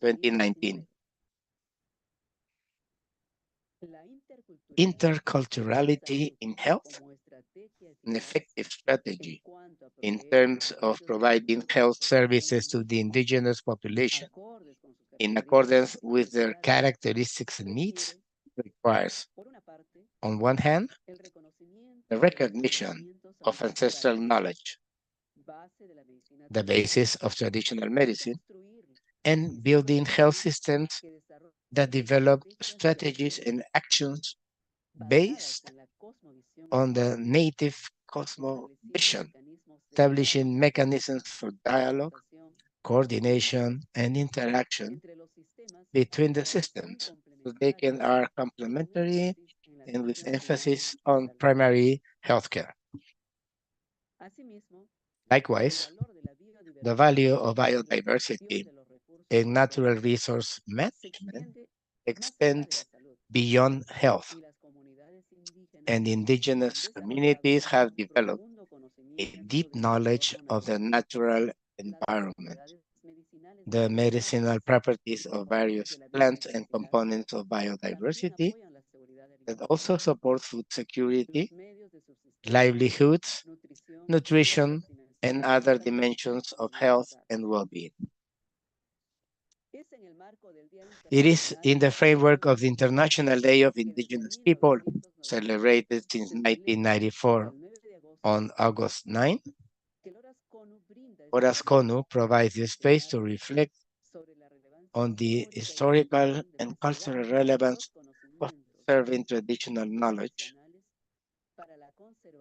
2019. Interculturality in health, an effective strategy in terms of providing health services to the indigenous population in accordance with their characteristics and needs requires, on one hand, the recognition of ancestral knowledge, the basis of traditional medicine, and building health systems that develop strategies and actions based on the native cosmovision, establishing mechanisms for dialogue, coordination, and interaction between the systems so they are complementary and with emphasis on primary healthcare. Likewise, the value of biodiversity in natural resource management extends beyond health, and indigenous communities have developed a deep knowledge of the natural environment, the medicinal properties of various plants and components of biodiversity that also support food security, livelihoods, nutrition, and other dimensions of health and well-being. It is in the framework of the International Day of Indigenous People, celebrated since 1994 on August 9, Horas CONU provides the space to reflect on the historical and cultural relevance of preserving traditional knowledge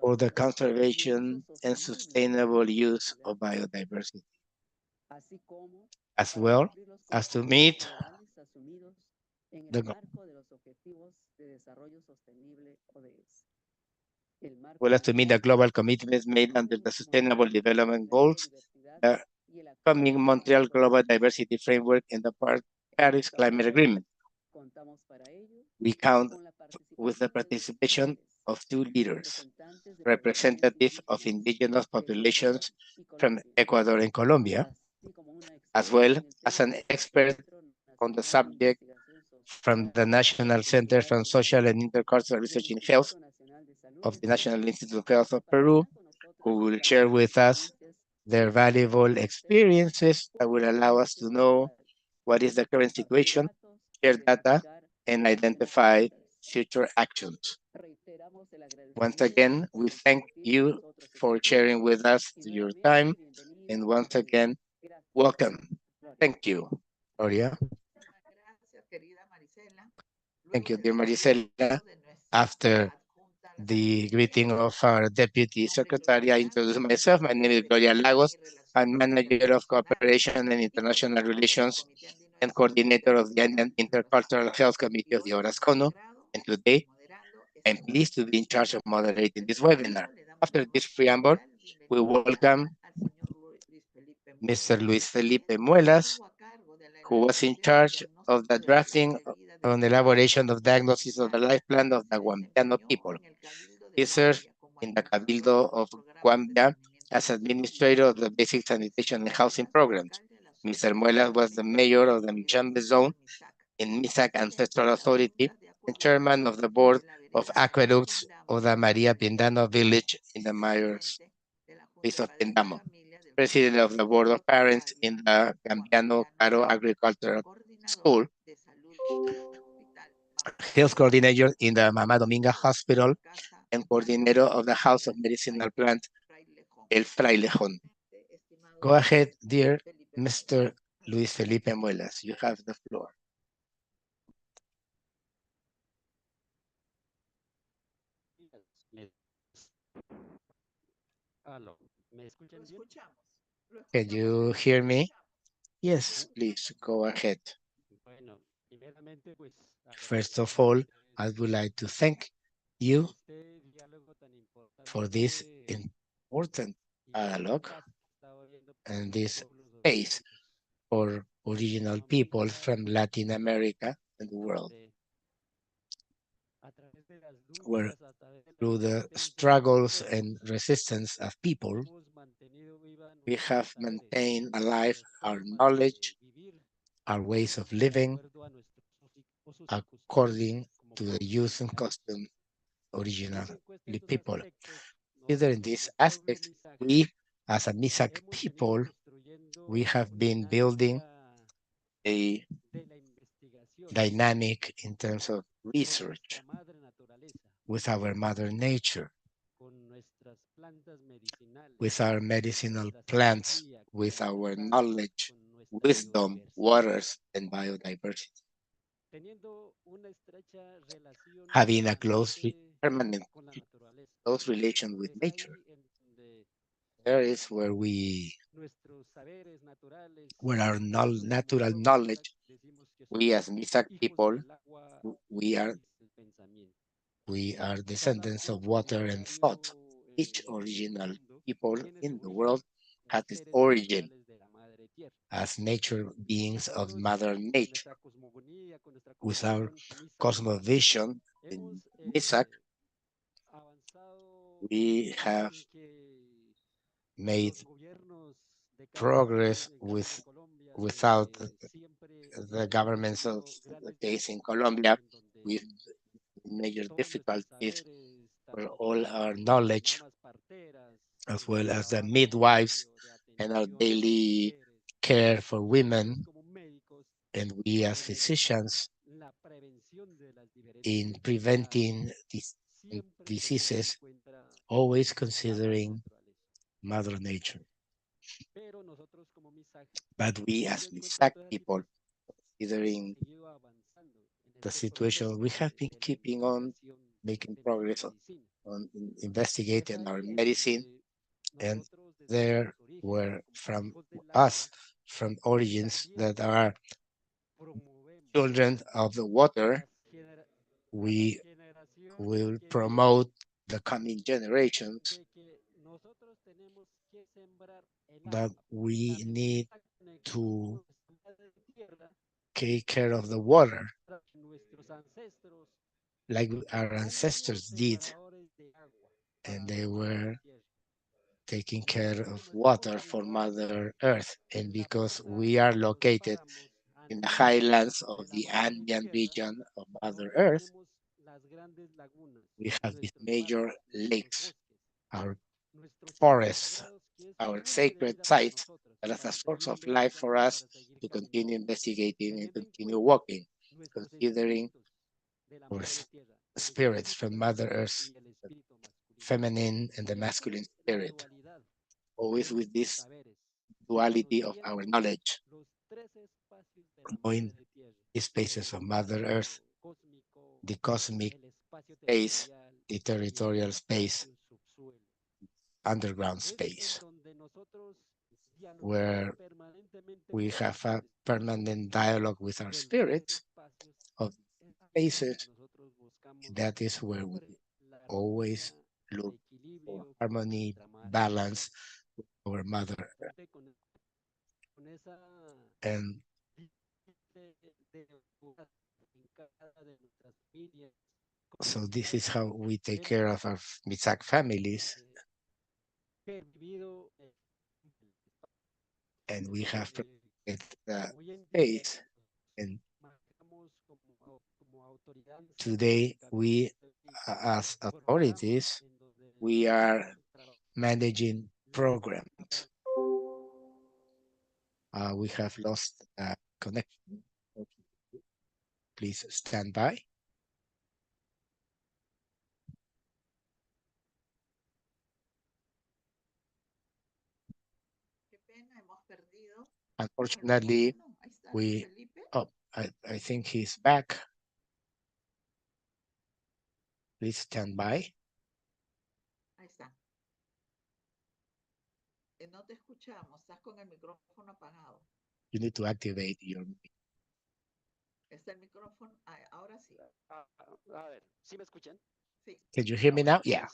for the conservation and sustainable use of biodiversity, as well as to meet the global commitments made under the Sustainable Development Goals, the coming Montreal Global Diversity Framework, and the Paris Climate Agreement. We count with the participation of two leaders, representatives of indigenous populations from Ecuador and Colombia, as well as an expert on the subject from the National Center for Social and Intercultural Research in Health of the National Institute of Health of Peru, who will share with us their valuable experiences that will allow us to know what is the current situation, share data, and identify future actions. Once again, we thank you for sharing with us your time, and once again, welcome. Thank you, Gloria. Thank you, dear Maricela. After the greeting of our Deputy Secretary, I introduce myself. My name is Gloria Lagos. I'm Manager of Cooperation and International Relations and Coordinator of the Andean Intercultural Health Committee of the Horas CONU. And today, I'm pleased to be in charge of moderating this webinar. After this preamble, we welcome Mr. Luis Felipe Muelas, who was in charge of the drafting on the elaboration of diagnosis of the life plan of the Guambiano people. He served in the Cabildo of Guambia as administrator of the basic sanitation and housing programs. Mr. Muelas was the mayor of the Michambe zone in Misak Ancestral Authority and chairman of the board of aqueducts of the Maria Pindano village in the mayor's place of Pindamo, president of the board of parents in the Gambiano Caro Agricultural School, health coordinator in the Mama Dominga Hospital, and coordinator of the House of Medicinal Plant, El Frailejón. Go ahead, dear Mr. Luis Felipe Muelas. You have the floor. Can you hear me? Yes, please go ahead. First of all, I would like to thank you for this important dialogue and this space for original people from Latin America and the world, where through the struggles and resistance of people, we have maintained alive our knowledge, our ways of living according to the use and custom originally people. Considering these aspects, we as a Misak people, we have been building a dynamic in terms of research with our mother nature, with our medicinal plants, with our knowledge, wisdom, waters, and biodiversity. Having a permanent, close relation with nature. There is where our natural knowledge, we as Misak people, we are descendants of water and thought. Each original people in the world had its origin as nature beings of Mother Nature. With our cosmovision in Misak, we have made progress without the governments of the case in Colombia with major difficulties for all our knowledge, as well as the midwives and our daily care for women, and we as physicians in preventing these diseases, always considering Mother Nature. But we as Misak people, considering the situation, we have been keeping on making progress on investigating our medicine, and there were from us, from origins that are children of the water, we will promote the coming generations that we need to take care of the water like our ancestors did, and they were taking care of water for Mother Earth. And because we are located in the highlands of the Andean region of Mother Earth, we have these major lakes, our forests, our sacred sites that is a source of life for us to continue investigating and continue walking, considering our spirits from Mother Earth, the feminine and the masculine spirit, always with this duality of our knowledge, knowing the spaces of Mother Earth, the cosmic space, the territorial space, underground space, where we have a permanent dialogue with our spirits of spaces. That is where we always look for harmony, balance with our Mother Earth. And so this is how we take care of our Misak families. And we have protected the space. And today, we, as authorities, we are managing programs. We have lost connection. Please stand by. Unfortunately, I think he's back. Please stand by. Ahí está. No te escuchamos, estás con el micrófono apagado. You need to activate your mic. Está el micrófono, ahora sí. A ver, ¿sí me escuchan? Sí. Can you hear me now? Yeah.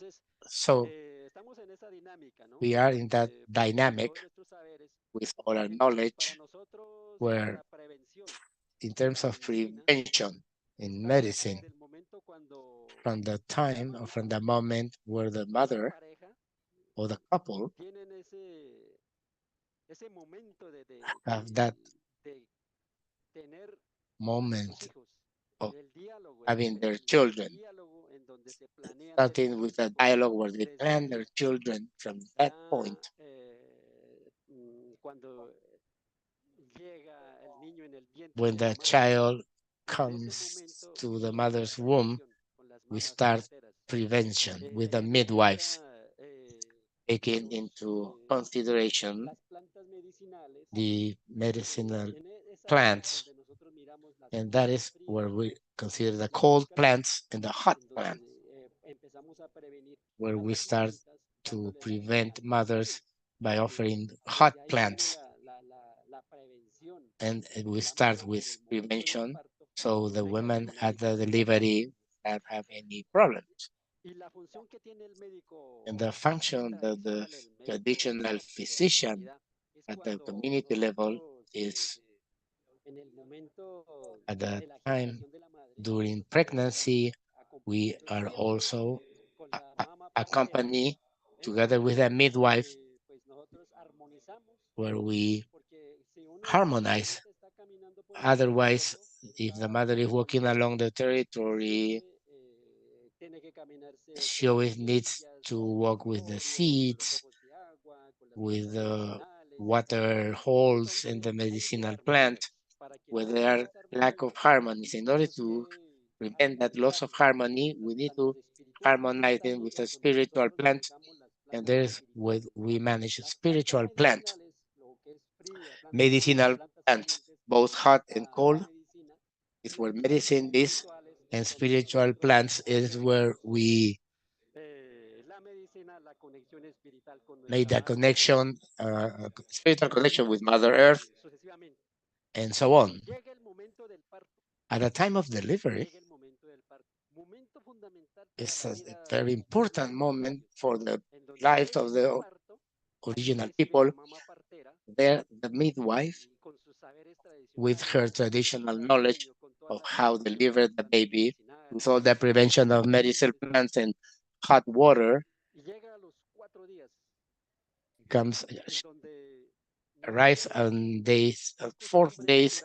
So estamos en esa dinámica, ¿no? we are in that dynamic with all our knowledge, where in terms of prevention in medicine, from the time or from the moment where the mother or the couple have that tener moment sus hijos, of el diálogo, having their children, diálogo en donde se planean starting with a dialogue where they desde plan ahí their children from that ya, point. Cuando llega el niño en el vientre When de la the madre, child en ese comes momento to the inicia mother's la womb, prevención con las we mamás start parteras. prevention with the En esa midwives, época, taking los, into consideration las plantas medicinales, the medicinal en esa área plants, donde nosotros miramos las and that plantas is where frías, we consider the las cold secas, plants and the hot en donde plants, empezamos a prevenir where a we las start mamitas to dándole la prevent alimentación. mothers by offering Desde hot ahí viene plants. la prevención And de we la start mamá with en el momento del prevention, parto so no the tenga women ninguna at the dificultad. delivery that have any problems. Y la función que tiene el médico And the function that the tradicional, el médico traditional de physician proximidad, es at the cuando community level nosotros is en el momento at the de la time gestación de la madre, during pregnancy, we acompañamos are siempre also con la mama partera, accompany en together with a midwife, donde pues nosotros armonizamos, where we porque si uno la harmonize. mamita está caminando por el Otherwise, territorio, if the cada mother is walking mamá along the territory, siempre tiene que caminarse she con las always needs semillas, to con el walk with the envoltorio, con los seeds, ojos de agua, con las with plantas the medicinales, water en holes in the donde hay medicinal plant, desarmonías. Para que where no there haya are lack of desarmonías, harmonies. In order tenemos to que prevent that loss of armonizarlas harmony, con we las need plantas to espirituales. harmonize Ahí them es with a donde spiritual nosotros plant, manejamos las and plantas there's where espirituales. we manage Las plantas spiritual plants, medicinales, lo que es fría, plantas frías, medicinal plantas plants, calientes, both hot and la cold, medicina. Y is las where plantas medicine is, espirituales es and donde spiritual nosotros plants is where hacemos we la medicina, la conexión espiritual con made nuestra that madre tierra, connection, spiritual connection with Mother Earth, sucesivamente. and so on. Llega el momento del parto. At the time of delivery, Llega el momento del parto. Momento fundamental para it's la a vida very de important los moment for the en donde lives llega of ese the parto, ahí original recibe people. la mamá partera There, the midwife, y con sus saberes with tradicionales, her con todo su traditional knowledge cariño, con toda of la how prevención de deliver las the plantas baby, with medicinales, all the prevention of medicinal plants and hot water, y llega a los 4 días, comes en donde arrives nosotros on days, fourth acostumbramos days,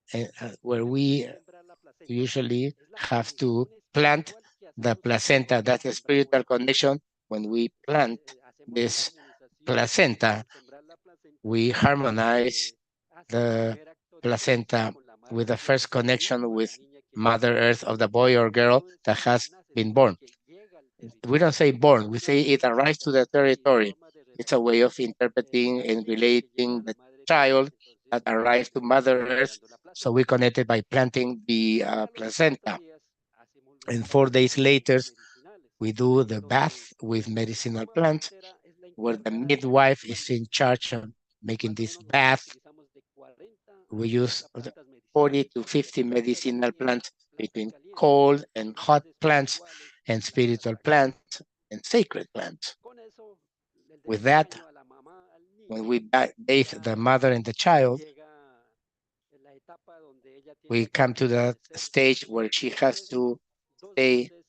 sembrar, where we sembrar la placenta. usually Es la have to conexión plant espiritual que the hacemos placenta. al That's a sembrar spiritual la placenta. connection. When we plant Hacemos esa this armonización placenta, al sembrar la placenta, we harmonize hace el the primer acto de conexión placenta con la with madre the tierra, first con el niño connection o la with niña que Mother nace. Earth of the boy or girl No that decimos has nace, been sino born. que llega al We territorio. don't say born, we Es say una it arrives to the representación, mi territory. forma de It's a way of representar interpreting al and niño que llega relating a la the madre tierra. child that Entonces, arrives to conectamos Mother Earth. sembrando la So placenta. we connected by planting the Ya a los 4 placenta. días hacemos los And 4 baños days con later, plantas medicinales, we do the donde bath with la medicinal mamá plants, partera es la where the encargada de hacer los midwife is baños. in charge of making Más o this menos nosotros bath. utilizamos de 40 a We 50 use plantas 40 medicinales, to 50 plantas medicinal frías, plants plantas between calientes, cold and hot plantas plants espirituales, and plantas spiritual sagradas. plants and sacred plants. Con eso, With desde el that, baño a la mamá, al when niño, we bathe the ya mother and the child, llega la etapa donde ella tiene we que come to the permanecer stage where she 2 has meses, to 2 stay meses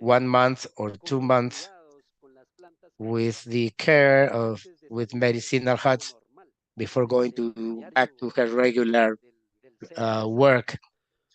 1 month or con 2 sus months cuidados, con las plantas with the care of antes de with salir al medicinal trabajo huts normal before going del to diario back to her regular del ser Misak. work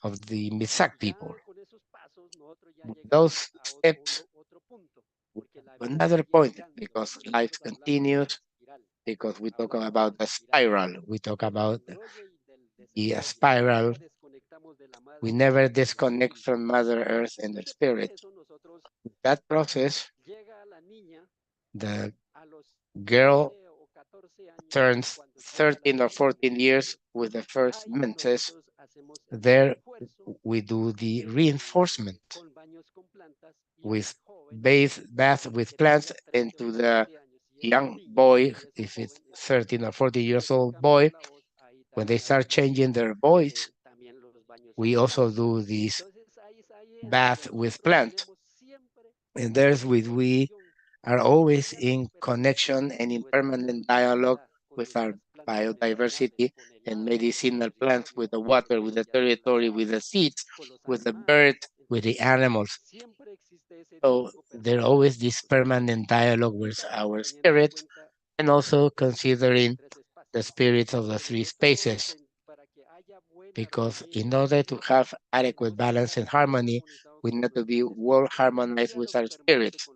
of the Misak people. Ya con esos pasos nosotros ya With llegamos those a steps, otro punto, porque la vida another sigue point, girando, because porque life nosotros hablamos de una continues, espiral, because we talk hablamos de about una the espiral spiral, we talk del about desarrollo y del the desenvolve. spiral. Nunca desconectamos de la madre We tierra never y del disconnect espíritu. from Mother Earth and En the ese spirit. proceso nosotros That process, llega a la niña the a los girl 13 o 14 años turns cuando llega la 13 or primera 14 years menstruación. with the first Ahí menses. nosotros hacemos el There refuerzo we do the reinforcement con baños con plantas y with el joven bath with que plants, tenga and 13 o to the 14 años, si es un young niño boy, y es un if it's joven, entonces 13 or 40 years empieza a old cambiar boy, la voz, ahí when they también start hacemos changing their voice, también los baños we con also plantas. do this Entonces ahí es ahí en donde bath with nosotros plant. tenemos siempre And there's en with we conexión are always inmediata in y permanente connection and in nuestra permanent dialogue biodiversidad, con with our nuestras plantas medicinales, biodiversity con el and agua, con medicinal el plants, diario, with the con las water, with the semillas, con las territory, with the aves, seeds, con los with the animales. bird, with the Entonces, animals. siempre existe ese So diálogo there permanente always con this nuestros espíritus. permanent dialogue Y with también our teniendo en spirit, cuenta and also los espíritus de los considering 3 espacios. the spirits of the En 3 esto, spaces. para que haya buen because in order to have adequate balance and harmony, we need to be well harmonized with our spirits.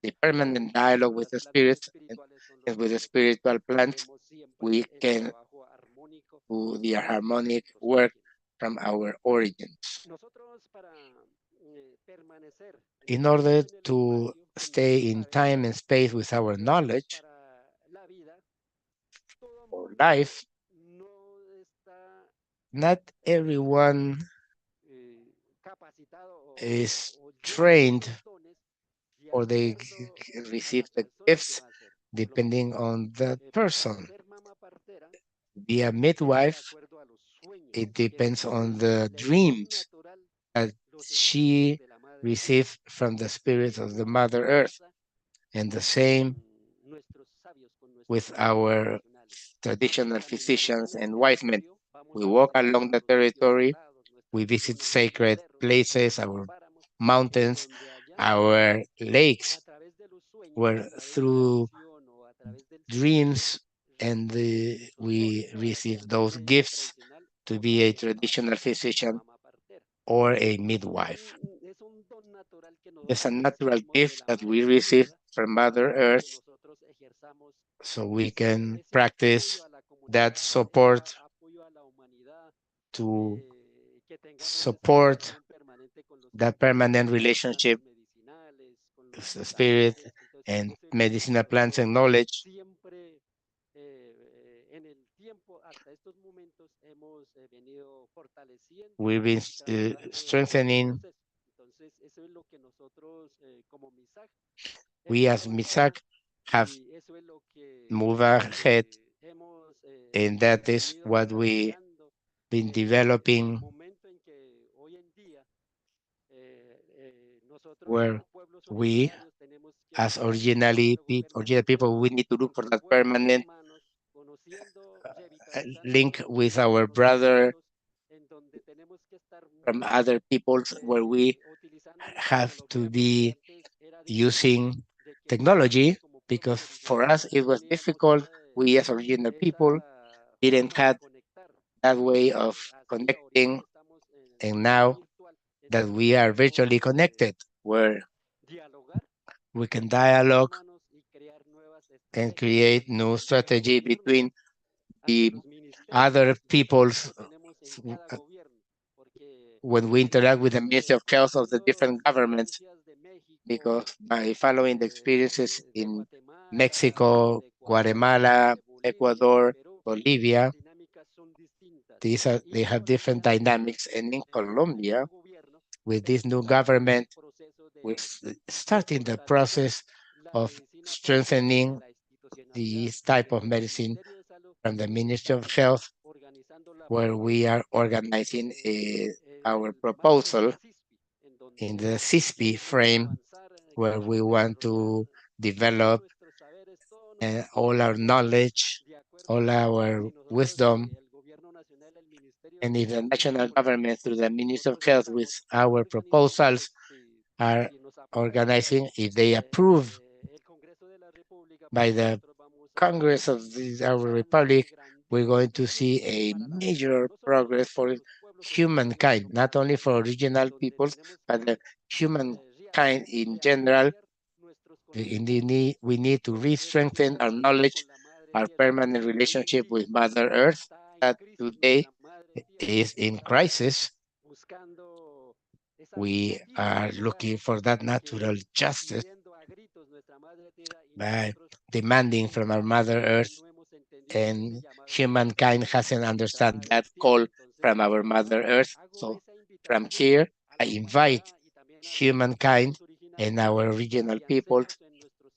The permanent dialogue with the spirits and with the spiritual plants, we can do the harmonic work from our origins. In order to stay in time and space with our knowledge or life, not everyone is trained or they receive the gifts depending on the person. Be a midwife, it depends on the dreams that she received from the spirit of the Mother Earth. And the same with our traditional physicians and wise men. We walk along the territory, we visit sacred places, our mountains, our lakes, where through dreams and we receive those gifts to be a traditional physician or a midwife. It's a natural gift that we receive from Mother Earth so we can practice that support to support that permanent relationship with the spirit and medicinal plants and knowledge. We've been strengthening. We as MISAC have moved ahead, and that is what we've been developing, where we, as original people, we need to look for that permanent link with our brother from other peoples, where we have to be using technology, because for us it was difficult. We as original people didn't have that way of connecting, and now that we are virtually connected, where we can dialogue and create new strategy between the other peoples when we interact with the Ministry of Health of the different governments, because by following the experiences in Mexico, Guatemala, Ecuador, Bolivia, they have different dynamics. And in Colombia, with this new government, we're starting the process of strengthening this type of medicine from the Ministry of Health, where we are organizing our proposal in the CISP frame, where we want to develop all our knowledge, all our wisdom, and if the national government through the Ministry of Health with our proposals are organizing, if they approve by the Congress of our Republic, we're going to see a major progress for humankind, not only for original peoples, but the humankind in general. We need to re-strengthen our knowledge, our permanent relationship with Mother Earth, that today is in crisis. We are looking for that natural justice by demanding from our Mother Earth, and humankind hasn't understood that call from our Mother Earth. So from here, I invite humankind and our regional peoples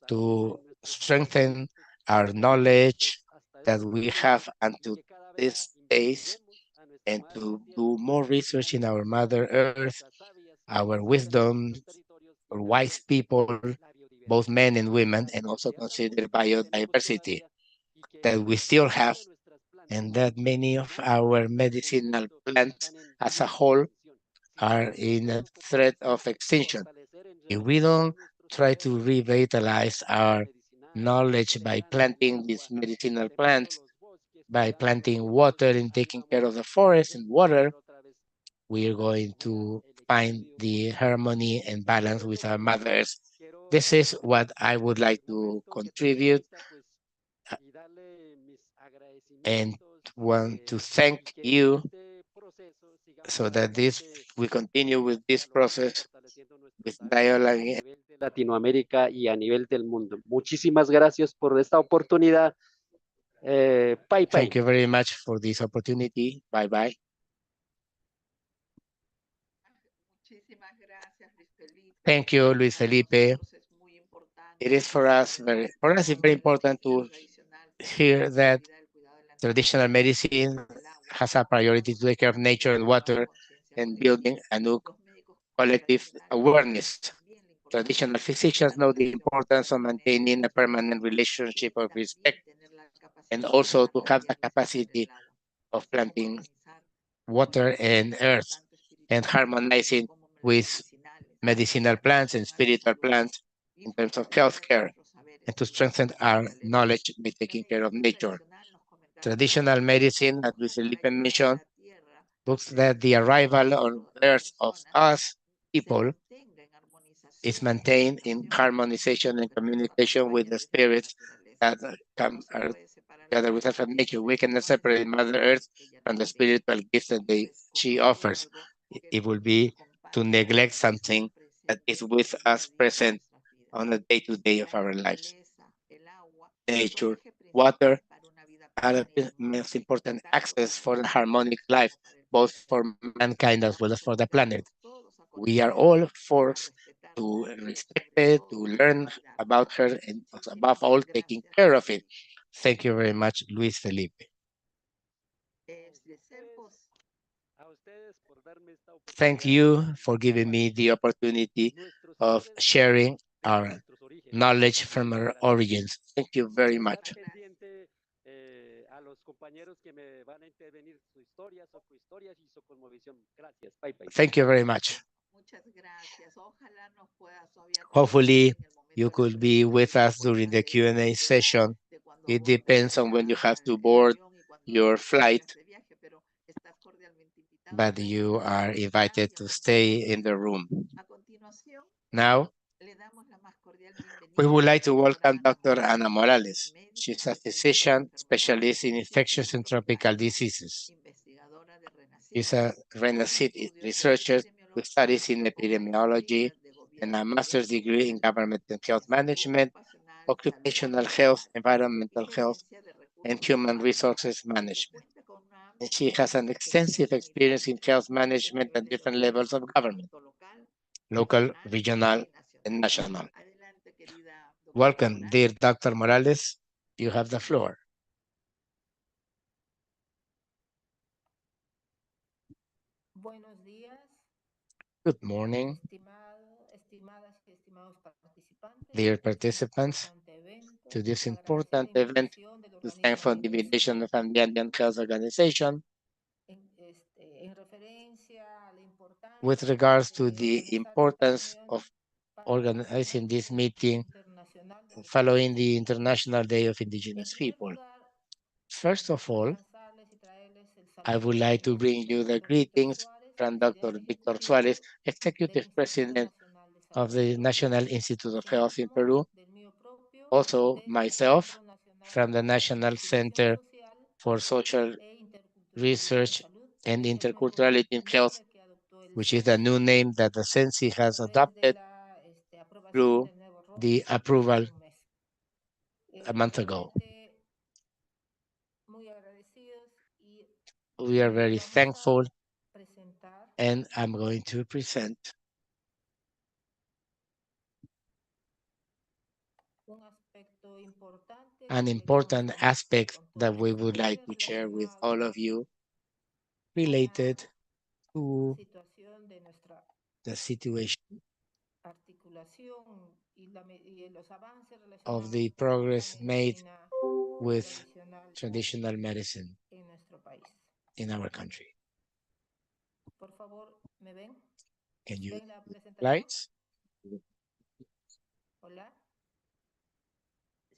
to strengthen our knowledge that we have until these days, and to do more research in our Mother Earth, our wisdom, our wise people, both men and women, and also consider biodiversity that we still have, and that many of our medicinal plants as a whole are in a threat of extinction. If we don't try to revitalize our knowledge by planting these medicinal plants, by planting water and taking care of the forest and water, we are going to find the harmony and balance with our Mother Earth. This is what I would like to contribute and want to thank you so that we continue with this process with dialogue. Latinoamérica y a nivel del mundo. Muchísimas gracias por esta oportunidad. Bye, bye. Thank you very much for this opportunity. Bye bye. Muchísimas gracias, Luis Felipe. Thank you, Luis Para Felipe. nosotros es muy importante It is for us it's very important to hear that traditional medicine has a priority to take care of nature and water and building a new collective awareness. Traditional physicians know the importance of maintaining a permanent relationship of respect and also to have the capacity of planting water and earth and harmonizing with medicinal plants and spiritual plants in terms of healthcare and to strengthen our knowledge by taking care of nature. Traditional medicine, as Luis Felipe mentioned, looks that the arrival on earth of us people is maintained in harmonization and communication with the spirits that come together with us from nature. We cannot separate Mother Earth from the spiritual gifts that she offers. It will be to neglect something that is with us present on the day-to-day of our lives. Nature, water are the most important access for a harmonic life, both for mankind as well as for the planet. We are all forced to respect it, to learn about her, and above all, taking care of it. Thank you very much, Luis Felipe. Thank you for giving me the opportunity of sharing our knowledge from our origins. Thank you very much. A los compañeros que me van a intervenir su historia, su historias y su cosmovisión. Gracias. Bye, bye. Thank you very much. Hopefully, you could be with us during the Q&A session. It depends on when you have to board your flight, but you are invited to stay in the room. Now, we would like to welcome Dr. Ana Morales. She's a physician specialist in infectious and tropical diseases. She's a RENACID researcher who studies in epidemiology and a master's degree in government and health management, occupational health, environmental health, and human resources management. And she has an extensive experience in health management at different levels of government, local, regional, and national. Welcome, dear Dr. Morales. You have the floor. Buenos días. Good morning, dear participants, to this important event to thank for the invitation of the Andean Health Organization with regards to the importance of organizing this meeting following the International Day of Indigenous People. First of all, I would like to bring you the greetings from Dr. Victor Suarez, Executive President of the National Institute of Health in Peru, also myself from the National Center for Social Research and Interculturality in Health, which is the new name that the CENSI has adopted through the approval a month ago. We are very thankful, and I'm going to present an important aspect that we would like to share with all of you related to the situation of the progress made with traditional medicine in our country. Can you slides?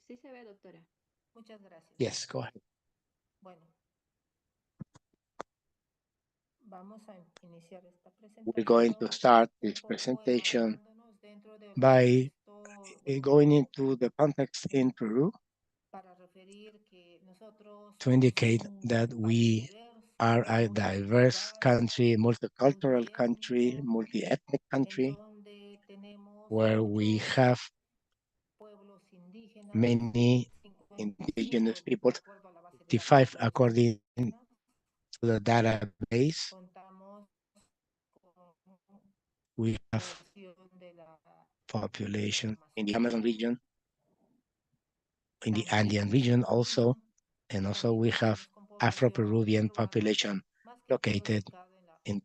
Sí se ve, doctora. Yes, go ahead. Bueno, vamos a iniciar esta presentación. We're going to start this presentation by going into the context in Peru to indicate that we are a diverse country, multicultural country, multi-ethnic country, where we have many indigenous peoples, 55 according to the database. We have population in the Amazon region, in the Andean region also, and also we have Afro-Peruvian population located in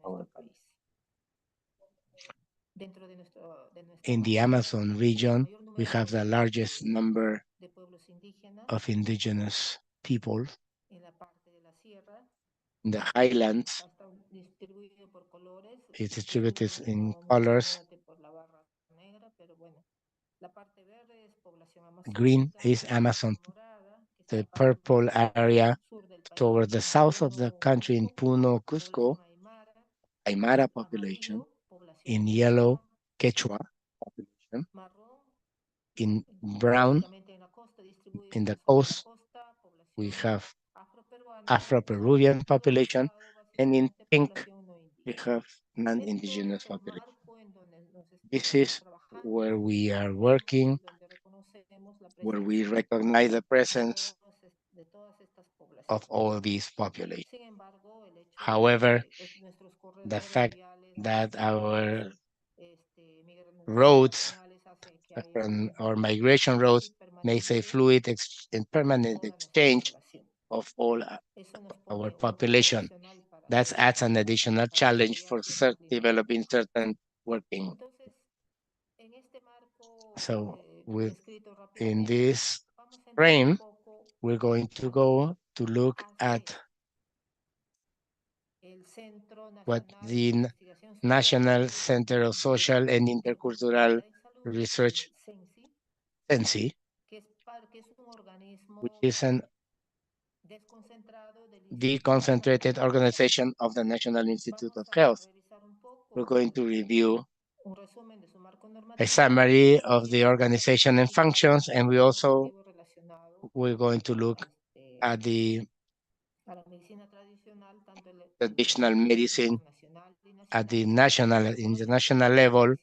our country. In the Amazon region, we have the largest number of indigenous people. In the highlands, it's distributed in colors. Green is Amazon. The purple area toward the south of the country in Puno, Cusco, Aymara population. In yellow, Quechua population. In brown, in the coast, we have Afro-Peruvian population, and in pink, we have non-indigenous population. This is where we are working, where we recognize the presence of all these populations. However, the fact that our roads or migration roads makes a fluid and permanent exchange of all our population. That adds an additional challenge for developing certain working. So in this frame, we're going to go to look at what the National Center of Social and Intercultural Research, CENSI, which is an deconcentrated organization of the National Institute of Health. We're going to review a summary of the organization and functions, and we're going to look at the traditional medicine at the national and international level,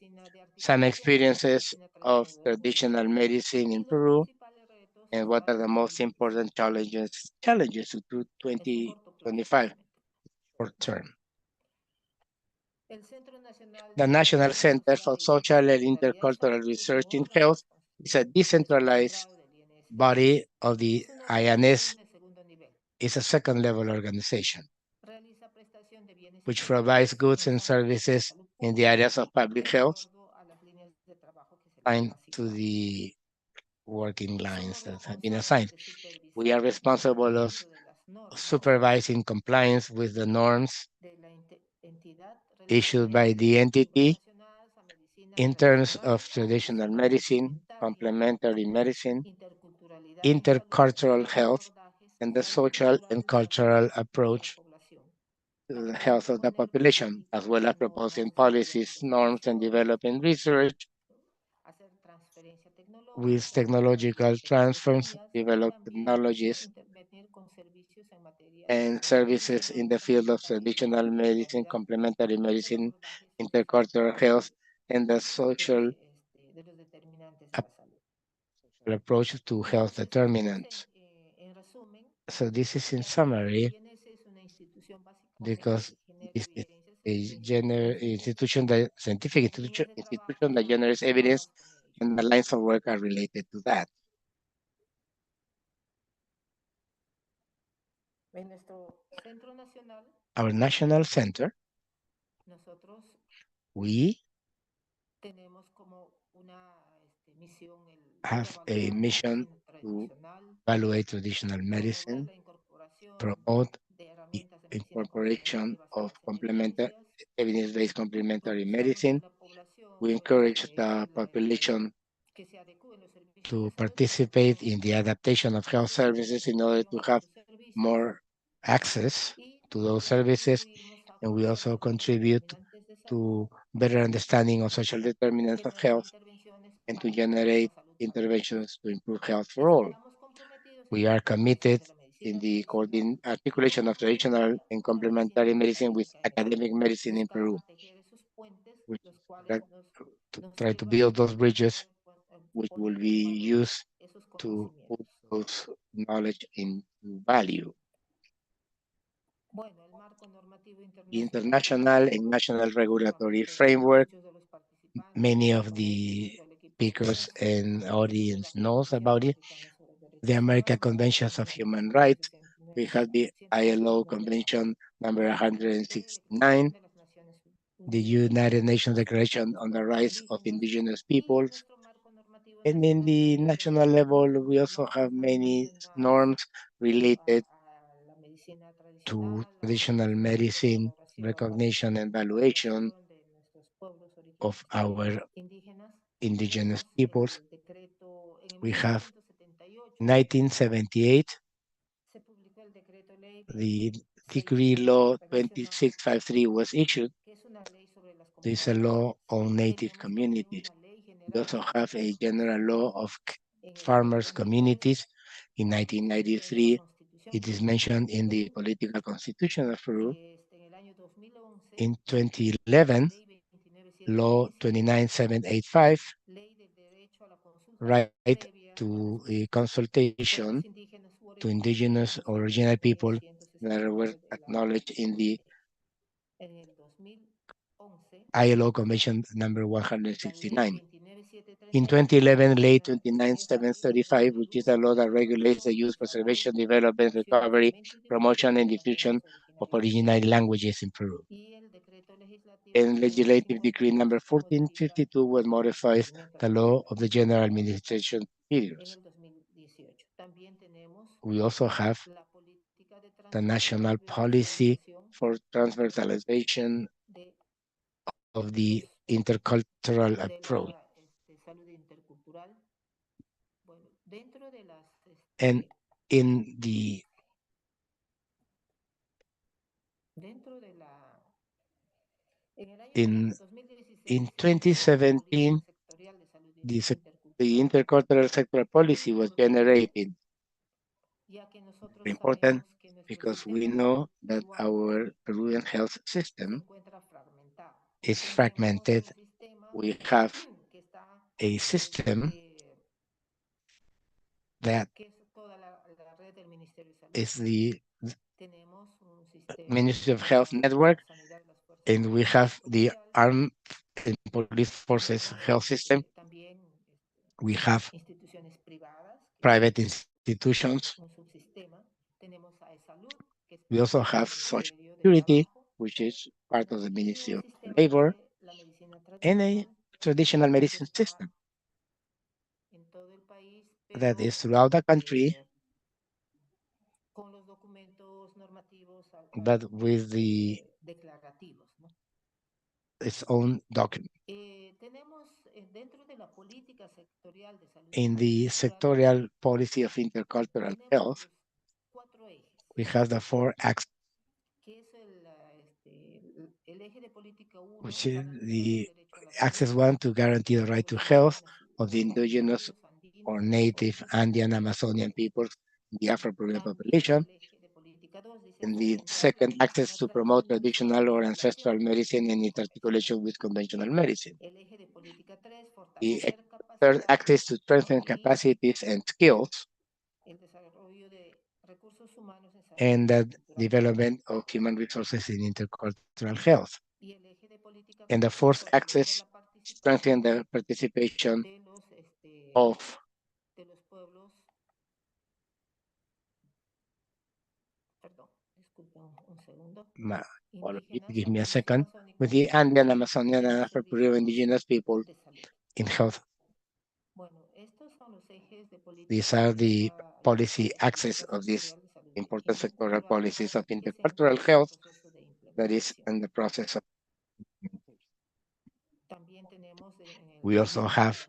some experiences of traditional medicine in Peru, and what are the most important challenges to 2025 short term. The National Center for Social and Intercultural Research in Health is a decentralized body of the INS. It's a second level organization which provides goods and services in the areas of public health aligned to the working lines that have been assigned. We are responsible of supervising compliance with the norms issued by the entity in terms of traditional medicine, complementary medicine, intercultural health, and the social and cultural approach to the health of the population, as well as proposing policies, norms, and developing research with technological transforms, develop technologies and services in the field of traditional medicine, complementary medicine, intercultural health, and the social approach to health determinants. So this is in summary, because this is a institution, that scientific institution that generates evidence, and the lines of work are related to that. Our national center, we have a mission to evaluate traditional medicine, promote the incorporation of evidence-based complementary medicine. We encourage the population to participate in the adaptation of health services in order to have more access to those services, and we also contribute to better understanding of social determinants of health and to generate interventions to improve health for all. We are committed in the articulation of traditional and complementary medicine with academic medicine in Peru, which is to try to build those bridges which will be used to put those knowledge into value. The international and national regulatory framework, many of the speakers and audience knows about it. The American Conventions of Human Rights, we have the ILO Convention number 169, the United Nations Declaration on the Rights of Indigenous Peoples, and in the national level, we also have many norms related to traditional medicine, recognition and valuation of our indigenous peoples. We have 1978, the Decree Law 2653 was issued. This is a law on native communities. We also have a general law of farmers' communities in 1993. It is mentioned in the political constitution of Peru. In 2011, Law 29785, right to a consultation to indigenous or original people that were acknowledged in the ILO Convention number 169. In 2011, Ley 29735, which is a law that regulates the use, preservation, development, recovery, promotion, and diffusion of original languages in Peru. And Legislative Decree number 1452 was modified the law of the general administration periods. We also have the national policy for transversalization of the intercultural approach. And in 2017, the intercultural sector policy was generated. Important because we know that our Peruvian health system is fragmented. We have a system that is the Ministry of Health network, and we have the armed and police forces health system. We have private institutions. We also have Social Security, which is part of the Ministry of Labor, and a traditional medicine system that is throughout the country, but with its own document. In the sectorial policy of intercultural health, we have the 4 axes, which is the Axis 1 to guarantee the right to health of the indigenous or native Andean Amazonian peoples, the Afro-Peruvian population. And the second axis to promote traditional or ancestral medicine in its articulation with conventional medicine. The third axis to strengthen capacities and skills and the development of human resources in intercultural health. And the fourth axis, strengthen the participation of give me a second, with the Andean, Amazonian, and Afro-Peruvian indigenous people in health. These are the policy axes of these important sectoral policies of intercultural health that is in the process of. We also have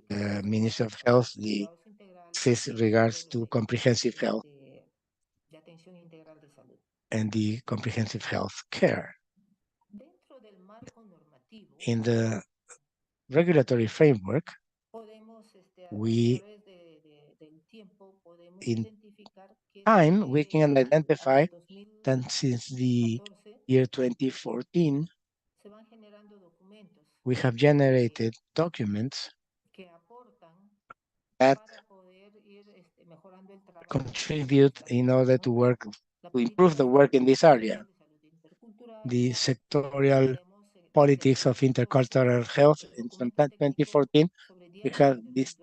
the Ministry of Health, the regards to comprehensive health de atención integral de salud. and the comprehensive health care. Dentro del marco normativo, In the regulatory framework, podemos, we, a través del tiempo, podemos in identificar que time, we desde can el identify año that since the 2014 year 2014, se van generando documentos we have generated documents que aportan that para poder ir mejorando el trabajo. contribute in order to work, La to improve the work in this area. The sectorial politics of intercultural health in 2014, we have this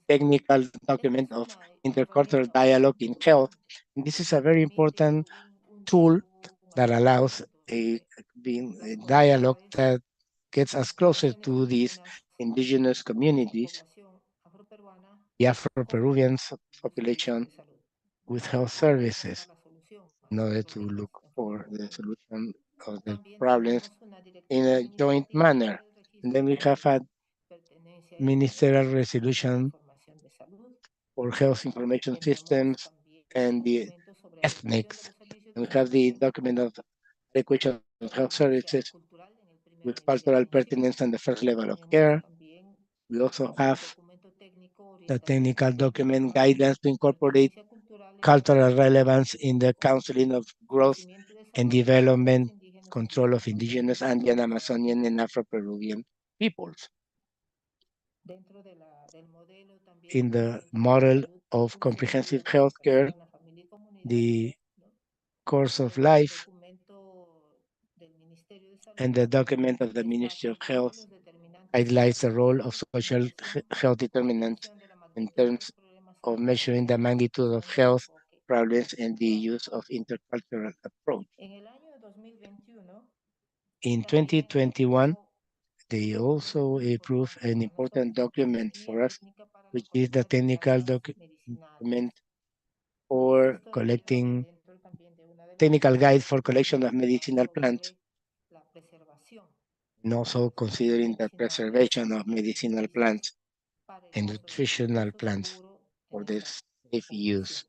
technical document of intercultural dialogue in health. And this is a very important tool that allows a dialogue that gets us closer to these indigenous communities, the Afro-Peruvian population, with health services in order to look for the solution of the problems in a joint manner. And then we have a ministerial resolution for health information systems and the ethnics. And we have the document of adequation of health services with cultural pertinence and the first level of care. We also have the technical document guidelines to incorporate cultural relevance in the counseling of growth and development, control of indigenous Andean, Amazonian, and Afro-Peruvian peoples. In the model of comprehensive healthcare, the course of life and the document of the Ministry of Health highlights the role of social health determinants in terms of measuring the magnitude of health problems and the use of intercultural approach. In 2021, they also approved an important document for us, which is the technical document for collecting, technical guide for collection of medicinal plants, and also considering the preservation of medicinal plants and nutritional plants for their safe use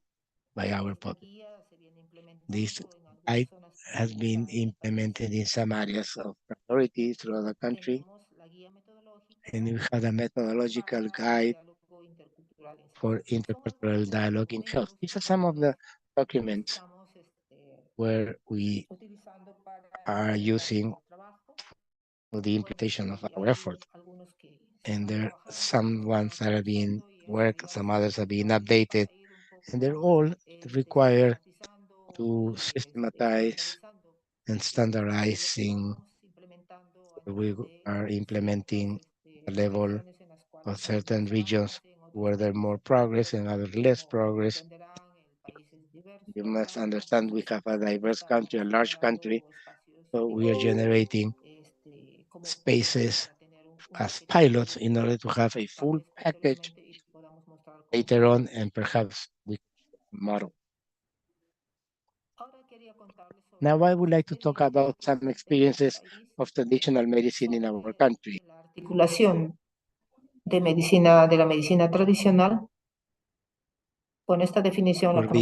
by our public. This guide has been implemented in some areas of priority throughout the country, and we have a methodological guide for intercultural dialogue in health. These are some of the documents where we are using for the implementation of our effort. And there are some ones that are being worked, some others are being updated, and they're all required to systematize and standardizing. We are implementing a level of certain regions where there's more progress and other less progress. You must understand we have a diverse country, a large country, so we are generating spaces as pilots in order to have a full package later on, and perhaps we model. Now I would like to talk about some experiences of traditional medicine in our country. La articulación de la medicina tradicional, con esta definición la For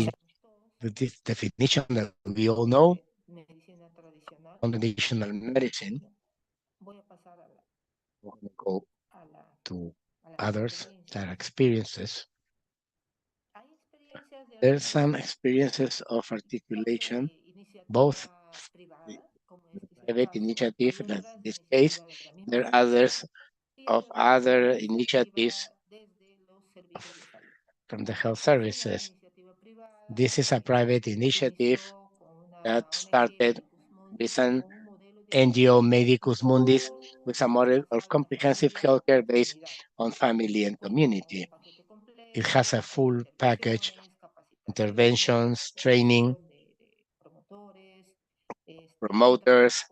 the this definition that we all know on traditional medicine, we're going to go to others that experiences. There's some experiences of articulation, both private initiative, in this case, there are others of other initiatives from the health services. This is a private initiative that started with an NGO, Medicus Mundis, with a model of comprehensive healthcare based on family and community. It has a full package, interventions, training, promoters,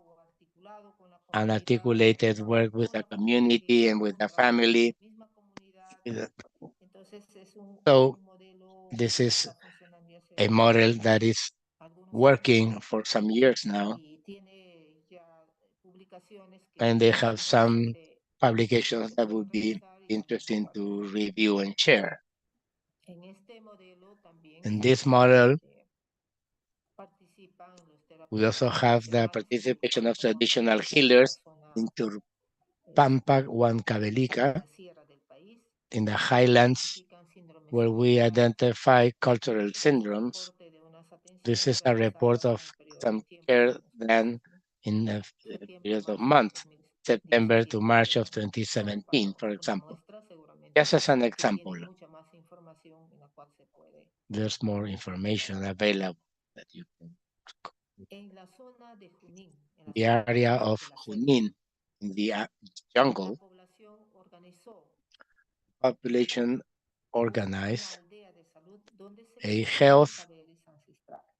and articulated work with the community and with the family. So this is a model that is working for some years now, and they have some publications that will be interesting to review and share. En este modelo también In se, this model, participan los we also have the terapeutas participation of tradicionales traditional en la healers zona, in Turpampa, en Huancavelica, la sierra del país, in the highlands, identifican síndromes where we similares. identify cultural Este es un syndromes. reporte de unas This atenciones is a report realizadas en of un periodo some de tiempo care de unos done meses, ¿no? in a Septiembre, period of marzo del months, September to 2017, March pero of solo 2017, for para una example. muestra, seguramente Just as an se example, tiene mucha más información en la cual se puede. there's more information available that you can. En la zona de Junín, en la The zona area de of la selva, Junín, in the la jungle, población organizó population una organized aldea de salud donde se a compartían health saberes ancestrales.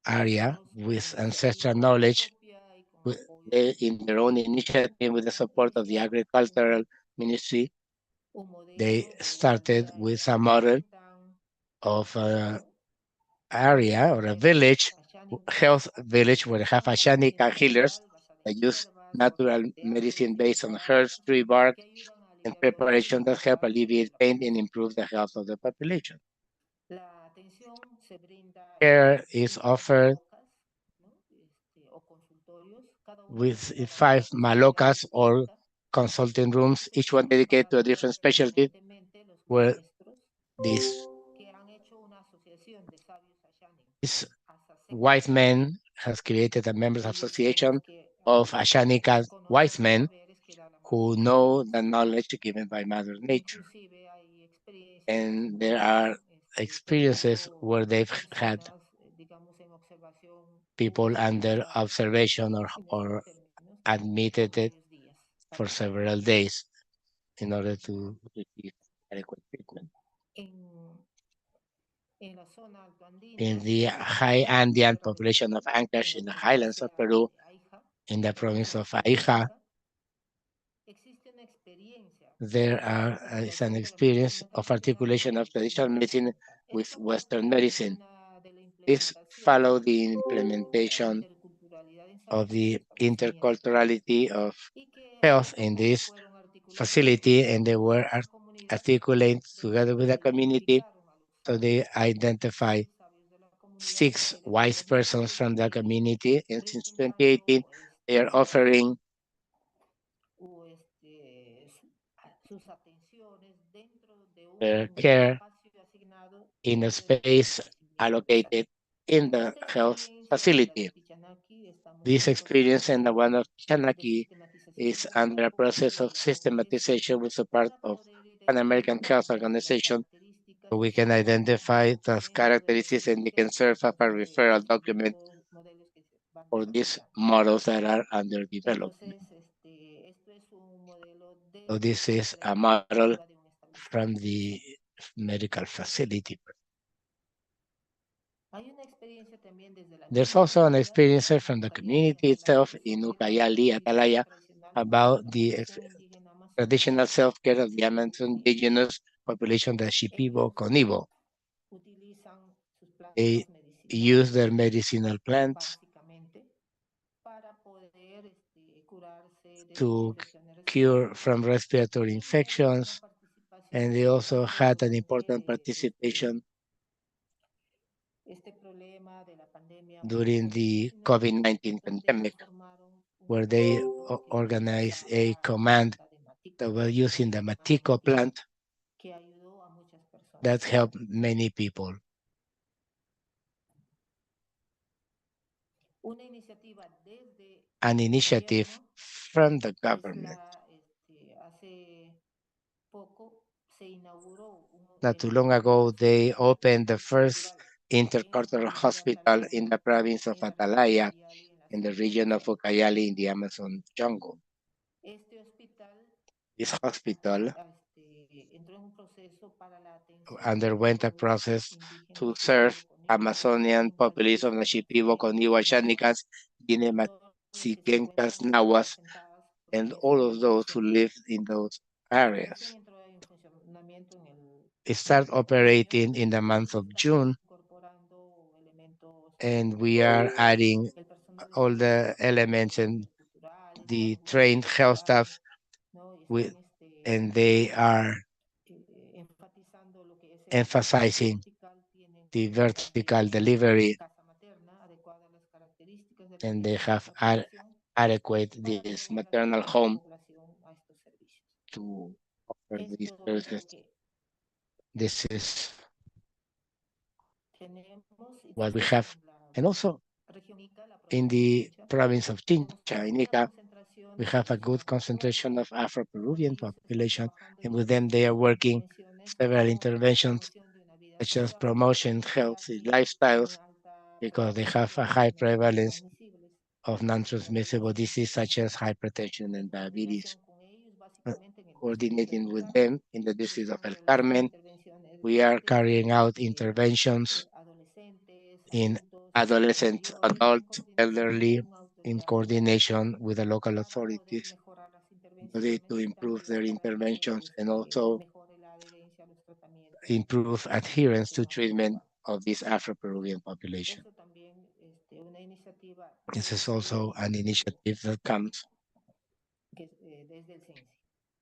area Otros with con ancestral iniciativa knowledge propia y con apoyo they, del in their own Ministerio de initiative with the Agricultura, support of the iniciaron agricultural ministry, un modelo they de started aldea en with la a que model cuentan of an con area or a médicos village, oceánicos health village where they have utilizando Ashanika medicina healers natural basada that en use hierbas, natural cortezas de medicine árboles y based on preparados herbs, tree bark, que ayudan a and aliviar dolores y preparation that help mejorar la salud de alleviate la pain and población. improve the health of the population. La atención se brinda Care en is 5 offered malocas, ¿no? O consultorios, cada uno with dedicado a una 5 especialidad malokas or distinta. consulting rooms, each one Estos dedicated van to a different ayudados specialty, permanentemente los where maestros these que han hecho una asociación de sabios Ashanin, this Asasec, white man has created a members ellos son association los que of Ashanika conocen wise los men saberes que da la who madre know the naturaleza. knowledge given by Mother Nature. Inclusive hay experiencias And donde there han are experiences tenido where they've had personas, digamos, en observación people under hospitalizadas, observation sin or decir términos, admitted por it varios días. for several days in order to receive adequate treatment. En la zona altoandina, In the en la high Andean Sierra del population of Perú, Ancash en in la the highlands of provincia Peru, de Aija, in the en la province of región de Aija, existe una experiencia there is an articulación de la experience medicina of tradicional con articulation la of medicina traditional medicine occidental. with Esto Western parte medicine. de la This implementación follow the de la implementation interculturalidad en salud of en el the establecimiento interculturality of y que health poco a in poco this fueron articulando facility, and they were con la comunidad, articulated donde together with the pues community. identificaron a los So they identify sabios de la comunidad 6 que desde wise persons 2018 from the vienen community, and since brindando 2018, they are offering sus atenciones dentro de un care espacio asignado in a dentro del space establecimiento de salud. allocated in the Esta health experiencia y la de facility. Pichanaki estamos en This un experience proceso and the one of de Chanaki sistematización is con el under a apoyo process de of la OMS systematization with support para of poder Pan American identificar Health algunas de las Organization, características so we que can se identify abordan those dentro de los characteristics and they can siguientes serve as a referral document modelos que se van for these desarrollando. models that are under development. Entonces, esto es un modelo So desde this is la a model perspectiva de un from establecimiento de the salud. medical facility. Hay una experiencia también desde la There's misma also an comunidad experience en from the Ucayali, community Atalaya, itself que son in llevados Ucayali, por líderes Atalaya, tradicionales about de la the población indígena amazónica traditional self-care of the del Amazon Putumayo. indigenous population, the Shipibo, Ellos Conibo. utilizan sus They plantas use their medicinales medicinal plants básicamente para poder curarse de sus to infecciones cure from respiratorias respiratory y tuvieron una infections, and participación they also importante had an important durante participation este problema de la pandemia por el during the COVID-19, COVID-19 donde ellos pandemic, formaron un where they grupo que se organized a llama la command planta de that Matico, were using the llamada Matico Matico, plant que ayudó a muchas that personas. helped many people. Una iniciativa desde An el initiative gobierno from the es government. hace poco se inauguró Not too el long ago, they Hospital opened the first Intercultural en la intercultural provincia de hospital Atalaya, in the province of en la región de Atalaya, Ucayali, en la in the selva region of amazónica. Ucayali in the Amazon jungle. Este hospital This hospital entró en un proceso para la atención de la underwent a comunidad process to indígena serve Shipibo-Conibo de las Amazonian population of the Shipibo, Coniwa, Shanikas, sectores que se Guinematsiquencas, encuentran Nahuas, representadas and porque all son of those who indígenas. live in those La atención areas. entró en funcionamiento en el It mes started de junio operating in the y month se of están June, incorporando elementos and we are adding el personal de all servicios the elements sociales, and culturales, the algunos trained health especializados, staff ¿no? Y with están and they are enfatizando lo que es el emphasizing vertical, tienen the vertical delivery, casa materna adecuada a las características del and they país y have la población adequate para this promover maternal la home población a estos servicios. to offer these Esto es services. lo que This is tenemos y what we después have. en la And also región Ica, la in provincia de the Chincha, province of tenemos Chincha, una in buena Ica, concentración we de have a población good concentration afroperuana. of Afro-Peruvian Con ellos están population, trabajando and en with them they are diferentes working intervenciones several como interventions promoción de una vida such as saludable, promotion ya healthy que lifestyles, tienen alta because they have a prevalencia de high enfermedades no prevalence transmisibles. of non-transmissible disease such as hypertension and diabetes. Coordinación con ellos, básicamente en el distrito Coordinating del with Carmen, them in the district of buscamos El realizar Carmen, intervenciones we are rurales, carrying out interventions adolescentes, in adultos, adolescents, mayores, en adults, coordinación elderly, con in autoridades coordination locales with the local para poder authorities mejorar las to intervenciones y improve también their para que interventions and este, also mejore la adherencia a los tratamientos improve de la adherence to población treatment afroperuana. of this Afro-Peruvian population. Eso también una iniciativa This is desde, also an initiative that comes desde el CENSI.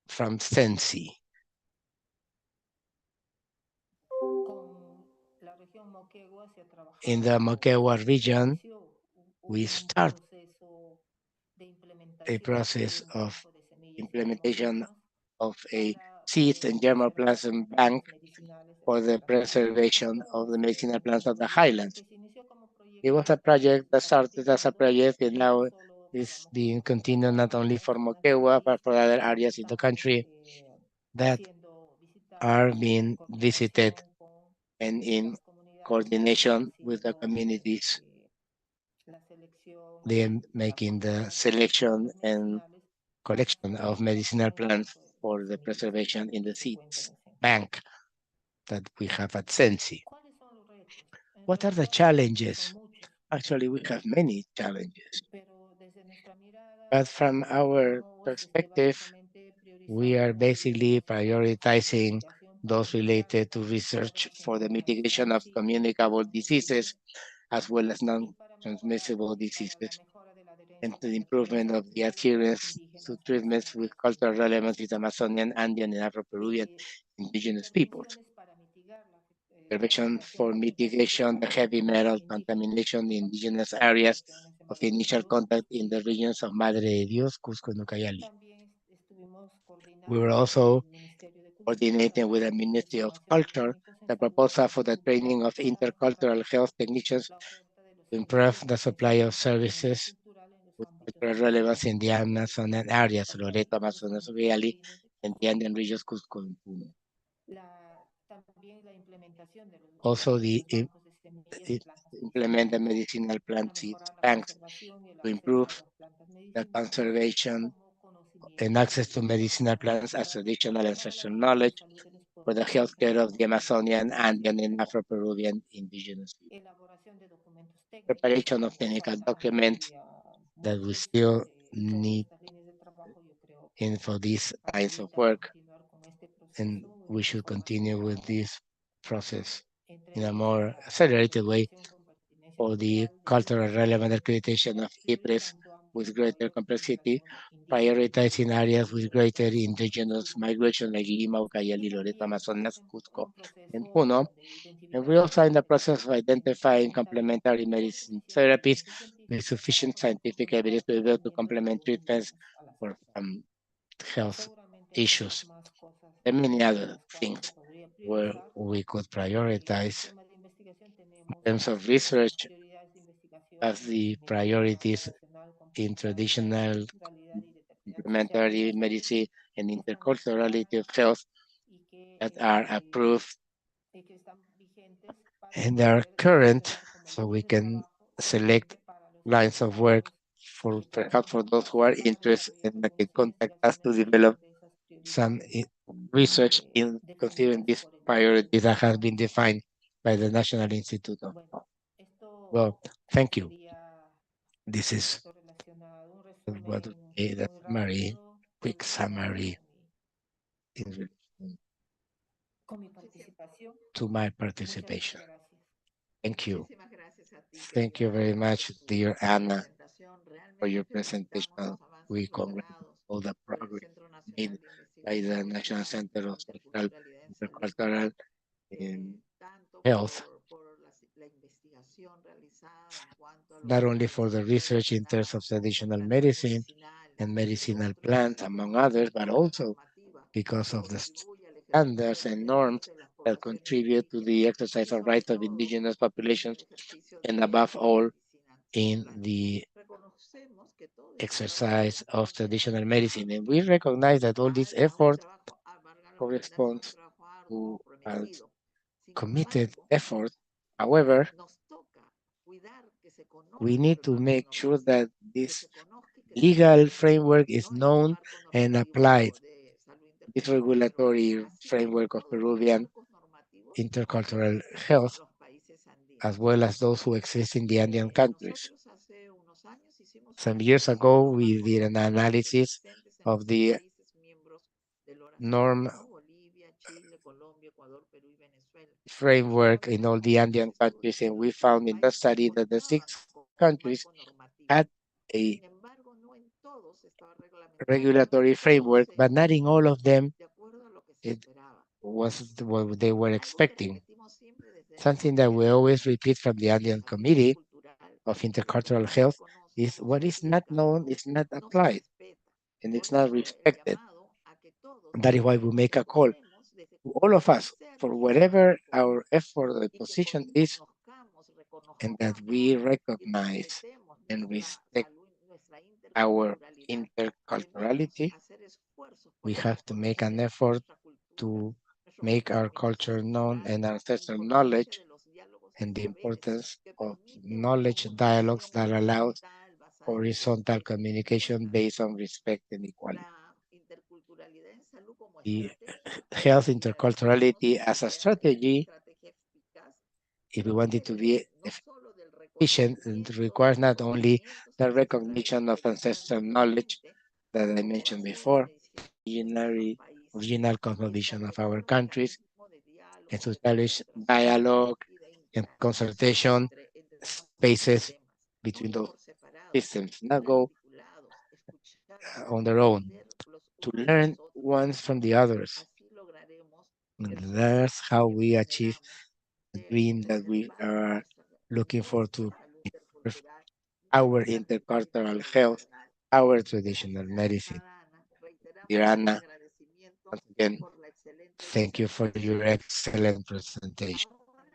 from Sensi. Con la región Moquegua se ha trabajado, In the Moquegua se region, inició we un start proceso de a implementación process de un of banco de semillas y implementation germoplasmas of a para seeds and preservar germplasm las bank plantas medicinales de for las the tierras preservation altas. of the Este medicinal es plants of un the proyecto highlands. que se inició como It was proyecto a project that para started as a Moquegua project and y no now solo para is being Moquegua, sino continued para not only otras for zonas del Moquegua, but país. for other Y areas in the estamos country that siendo are visitados en being visited coordinación con and in las comunidades que están coordination with the haciendo communities. la selección They are y la making the cosecha de las selection plantas and medicinales collection basadas of en medicinal un plants banco de for the semillas preservation in que the se cuenta en seeds el CENSI. bank that we have at Sensi. ¿Cuáles son los retos? En What are the realidad challenges? son muchos, Actually, we have many challenges, pero desde nuestra mirada but from our estamos perspective, básicamente we are priorizando basically medidas enfocadas a la prioritizing investigación para those mitigar related to la research for the representación mitigation de of SIDA y communicable diseases transmisibles as well as y non-transmissible para la diseases, mejora de la and adherencia to con the métodos improvement of the tradicionales de pueblos adherence to indígenas treatments with amazónicas y cultural relevance with andinos. Amazonian, Andean, and Afro-Peruvian indigenous peoples. Intervenciones para mitigar la Intervention afectación for ambiental y mitigation the social de heavy los pueblos metal indígenas contamination in de indigenous las areas poblaciones de of Madre de initial Dios, contact Cusco y in the Ucayali. regions of Madre de Dios, Cusco, and Ucayali. También estuvimos We were coordinando also con el Ministerio de Cultura coordinating with the la Ministry of formación de Culture técnicos en the salud proposal for the integral training of para intercultural mejorar health technicians la oferta de los to improve servicios de the supply atención a of la referencia services cultural en los with ámbitos cultural relevance in the tradicionales Amazonian areas, pacharí, Loreto, Amazonas, amazónicos y Ucayali, andinos de and Cusco the y Andean Ucayali. regions, Cusco and Puno. También la implementación de Also, los bancos de semillas y plantas implement the medicinales medicinal para plant seeds mejorar la banks conservación y el to acceso improve a las plantas the medicinales conservation como and conocimiento access to medicinal plants as cultural traditional para la ancestral mejora de knowledge salud de los for the pueblos healthcare indígenas of the amazónicos Amazonian, y Andean, and Afro-Peruanos. Afro-Peruvian indigenous people. Elaboración de documentos técnicos. Preparation of technical Faltan documents todavía that we muchos still en todas need estas líneas de trabajo. Yo creo que in for these kinds of amerita work, continuar con este and proceso we de should formación continue with para this process entre in a ellos more la accelerated way acreditación con pertinencia for the cultural de cultural IPRES relevant accreditation of IPRES priorizando ámbitos with de greater mayor complexity, migración indígena prioritizing areas with greater en indigenous Cusco. migration like Lima, Y Ucayali, Loreto, también estamos Amazonas, en Cusco, un and proceso Puno. de And we identificación also de in the métodos process de of medicina identifying complementaria complementary con medicine suficiente therapies evidencia with científica para sufficient poder scientific evidence proporcionar to be able to tratamientos complement treatments adecuados a las for personas. health Seguramente hay muchas issues más cosas and many en other las cuales se things podría where priorizar. we could En prioritize tema de investigación in tenemos terms of estas research prioridades de as investigación the en medicina priorities relacional, in complementaridad, traditional interculturalidad y determinación social de complementary la salud medicine and que están aprobadas interculturality of health y que, that are approved están vigentes para and they are poder current, seleccionar como so we líneas de can trabajo select para los lines of work interesados for y perhaps for those who participantes are para interested desarrollar and that can intervenciones y contact us to acciones en develop favor de esas some prioridades research in considering definidas this por el priority that has Instituto been Nacional. defined by the National Institute of Bueno, Health. Well, esto thank you. sería This is lo relacionado, un what would resumen be the muy summary, rápido, quick relacionado summary in relation con mi participación. to my Muchas participation. gracias. Thank you. Muchísimas gracias a ti, Thank you querida very Ana, much, por tu dear Anna, presentación. for Realmente your felicitamos presentation. los avances We logrados all the por el progress Centro Nacional made de by the Investigación National Social Center en of Social Interculturalidad en Salud, Intercultural tanto Health, por la investigación realizada en cuanto a los not only for the beneficios research in terms of relacionados con traditional plantas medicine medicinales, and entre medicinal otros, plants, sino among como una others, but figura also normativa because que of the contribuye al ejercicio standards de los and derechos norms de las that poblaciones contribute to the indígenas exercise y of sobre rights of todo indigenous en populations, el ejercicio and de above la all, medicina in planta. the Reconocemos que todo este exercise trabajo of traditional medicine. And we recognize that all this a un effort trabajo, valga la redundancia, un corresponds trabajo to arduo, a comprometido. Sin committed embargo, effort. However, nos toca cuidar que se conozca we need el to marco make sure normativo, that que this se conozca y que se legal respete framework is no este known marco and normativo applied. de salud This intercultural peruana, regulatory así como framework of todos los Peruvian marcos normativos intercultural existentes health, en los países andinos. as well as those who exist in the Andean countries. Nosotros hace unos años hicimos un Some years análisis ago, de los we marcos did an normativos analysis existentes en of los the países miembros del ORACID, norm ¿no? Bolivia, Chile, Colombia, Ecuador, Perú y Venezuela. framework in all the Andean countries, and we found in the study that the 6 countries had a Sin embargo, no en todos estaba reglamentado, regulatory framework, but not in all of them de acuerdo a lo que se it esperaba. was what they were Algo que expecting. repetimos siempre desde Something nuestro that we gobierno always repeat from the de Andean salud Committee intercultural, of que Intercultural no se Health conoce, is no what se is not aplica, known is not no se applied, respeta. and Por it's not eso el respected. llamado a que todos That is why we make a call empujemos desde to all of us sea for que sea whatever nuestro our poder effort or y que position is, conozcamos, and that reconozcamos we y recognize respetemos and nuestra respect salud, nuestra our interculturalidad. Debemos interculturality. hacer esfuerzos We por have to make an reconocer effort nuestra cultura, to nuestros make our conocimientos culture known ancestrales, and la ancestral importancia knowledge de los diálogos y and the saberes importance que of permite una knowledge dialogues comunicación that allows horizontal basada en horizontal respeto e communication igualdad. based on respect and equality. La interculturalidad en salud como The estrategia health y garantizamos interculturality que as a sea una strategy, estrategia eficaz if we want it to be no solo del efficient, it reconocimiento de requires los not only conocimientos the ancestrales recognition of ancestral knowledge originalmente that I como mentioned ha sido before, en nuestros países, original y cosmovision of our establecer un countries, mecanismo de and diálogo, to de establish concentración dialogue y de and interacción consultation entre ambos spaces sistemas, between no those por separado, systems, not ir go articulados, escuchar on y their own, aprender los to unos de learn los otros. ones from the others. Así lograremos And el sueño that's how que we achieve anhelamos the de dream that ser we parte are looking de for to nuestra salud improve intercultural our dentro del intercultural territorio health, nacional. our traditional Gracias, medicine. estimada Ana. Reiteramos Dear nuestro Anna, agradecimiento once again, por la excelente thank you for your disertación. excellent presentation. Ahora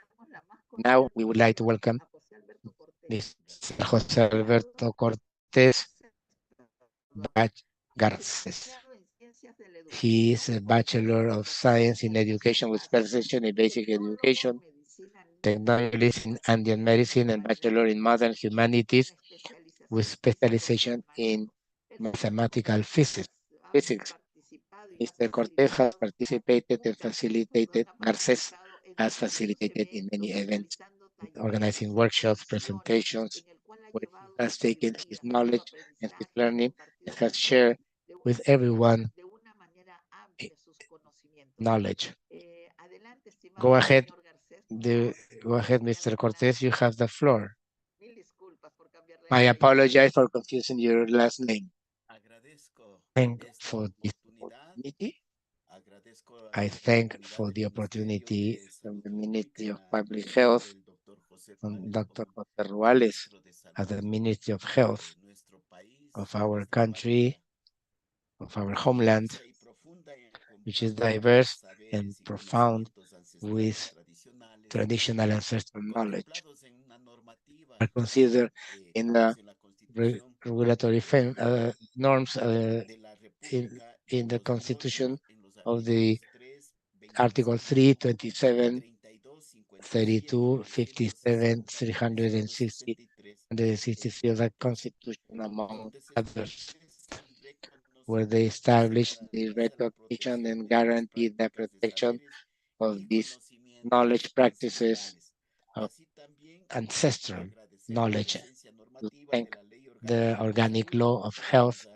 damos la más Now cordial we would like to bienvenida welcome a José Alberto Cortés, Mr. Jose doctorado Alberto Cortés Garces. licenciado en Ciencias de la He Educación is a por Bachelor of Science in Education with specialization in basic tecnólogo education, en medicina technologies in Andean medicine, and Bachelor in modern humanities con with especialización specialization in mathematical physics. Mr. Cortés has participated and facilitated, Garces has facilitated in many events, organizing workshops, presentations, where he has taken his knowledge and his learning and has shared with everyone knowledge. Go ahead, go ahead, Mr. Cortés, you have the floor. I apologize for confusing your last name. Thank for this opportunity. I thank for the opportunity from the Ministry of Public Health, from Dr. Jose Ruales, as the Ministry of Health of our country, of our homeland, which is diverse and profound with traditional ancestral knowledge, are considered in the regulatory norms in the Constitution of the Article 3, 27, 32, 57, 360, and the 63 of the Constitution, among others, where they establish the recognition and guarantee the protection of these knowledge practices of ancestral knowledge. To thank the organic law of health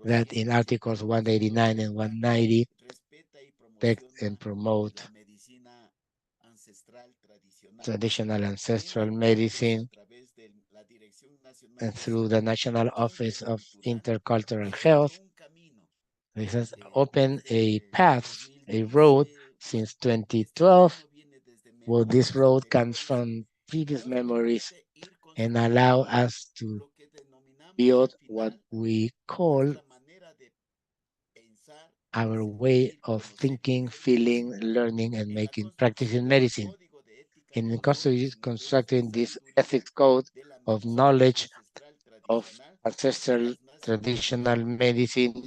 that in Articles 189 and 190 protect and promote traditional ancestral medicine and through the National Office of Intercultural Health. This has opened a path, a road since 2012. Well, this road comes from previous memories and allow us to build what we call our way of thinking, feeling, learning, and practicing medicine. In constructing this ethics code of knowledge of ancestral traditional medicine,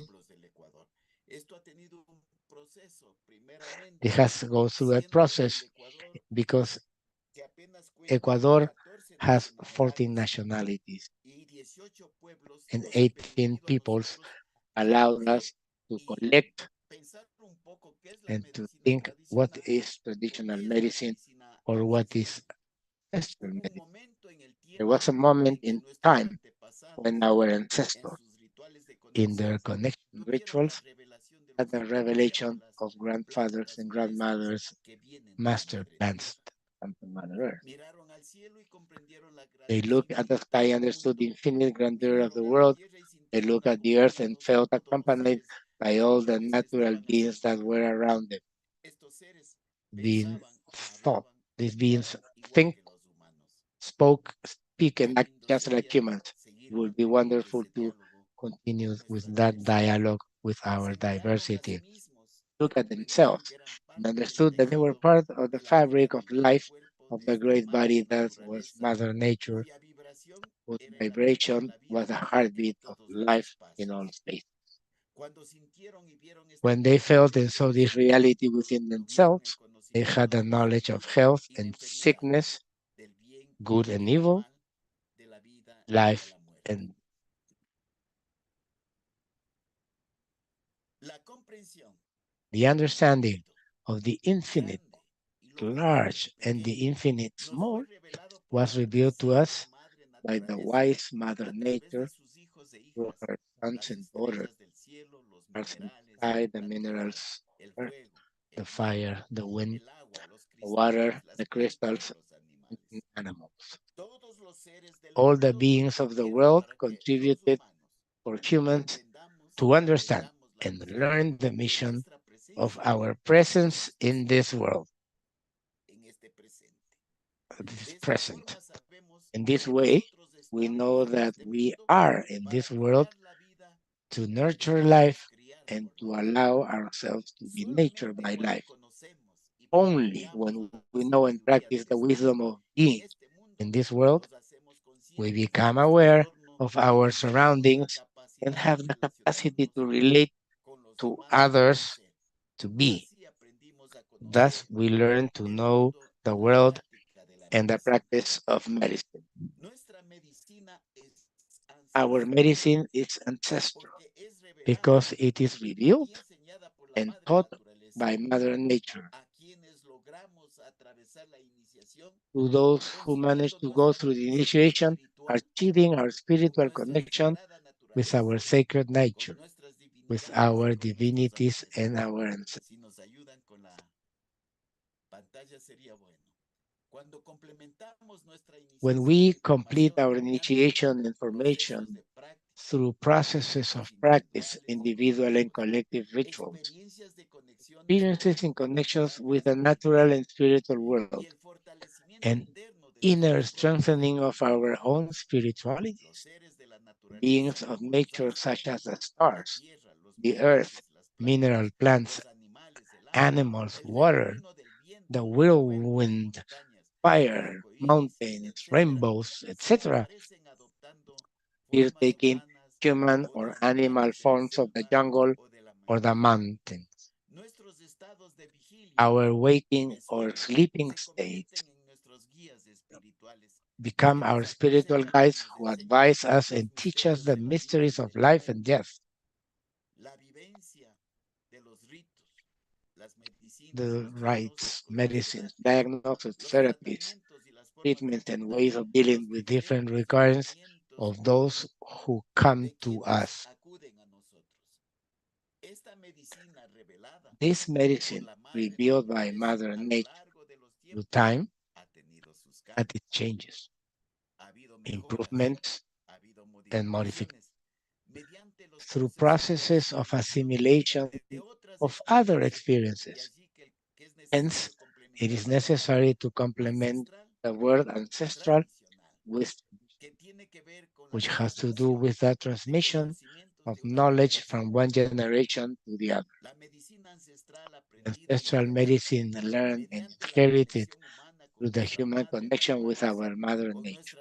it has to go through a process because Ecuador has 14 nationalities and 18 peoples allowed us to collect and to think what is traditional medicine or what is Western medicine. There was a moment in time when our ancestors, in their connection rituals, had the revelation of grandfathers and grandmothers' master plans from Mother Earth. They looked at the sky, understood the infinite grandeur of the world. They looked at the earth and felt accompanied by all the natural beings that were around them. Being thought, these beings think, speak, and act just like humans. It would be wonderful to continue with that dialogue with our diversity. Look at themselves and understood that they were part of the fabric of life of the great body that was Mother Nature, whose vibration was the heartbeat of life in all space. When they felt and saw this reality within themselves, they had a knowledge of health and sickness, good and evil, life and the understanding of the infinite large and the infinite small was revealed to us by the wise Mother Nature through her sons and daughters, stars in the sky, the minerals, earth, the fire, the wind, the water, the crystals, and animals. All the beings of the world contributed for humans to understand and learn the mission of our presence in this world. This is present. In this way, we know that we are in this world to nurture life and to allow ourselves to be nurtured by life. Only when we know and practice the wisdom of being in this world, we become aware of our surroundings and have the capacity to relate to others to be. Thus, we learn to know the world and the practice of medicine. Our medicine is ancestral because it is revealed and taught by Mother Nature. To those who manage to go through the initiation, achieving our spiritual connection with our sacred nature, with our divinities and our ancestors. When we complete our initiation and formation through processes of practice, individual and collective rituals, experiences in connections with the natural and spiritual world, and inner strengthening of our own spiritualities, beings of nature such as the stars, the earth, mineral plants, animals, water, the whirlwind, fire, mountains, rainbows, etc., here taking human or animal forms of the jungle or the mountains. Our waking or sleeping states become our spiritual guides who advise us and teach us the mysteries of life and death. The rites, medicines, diagnosis, therapies, treatments, and ways of dealing with different recurrence of those who come to us. This medicine, revealed by Mother Nature through time, had its changes, improvements, and modification through processes of assimilation of other experiences. Hence, it is necessary to complement the word ancestral with which has to do with the transmission of knowledge from one generation to the other. Ancestral medicine learned and inherited through the human connection with our mother nature.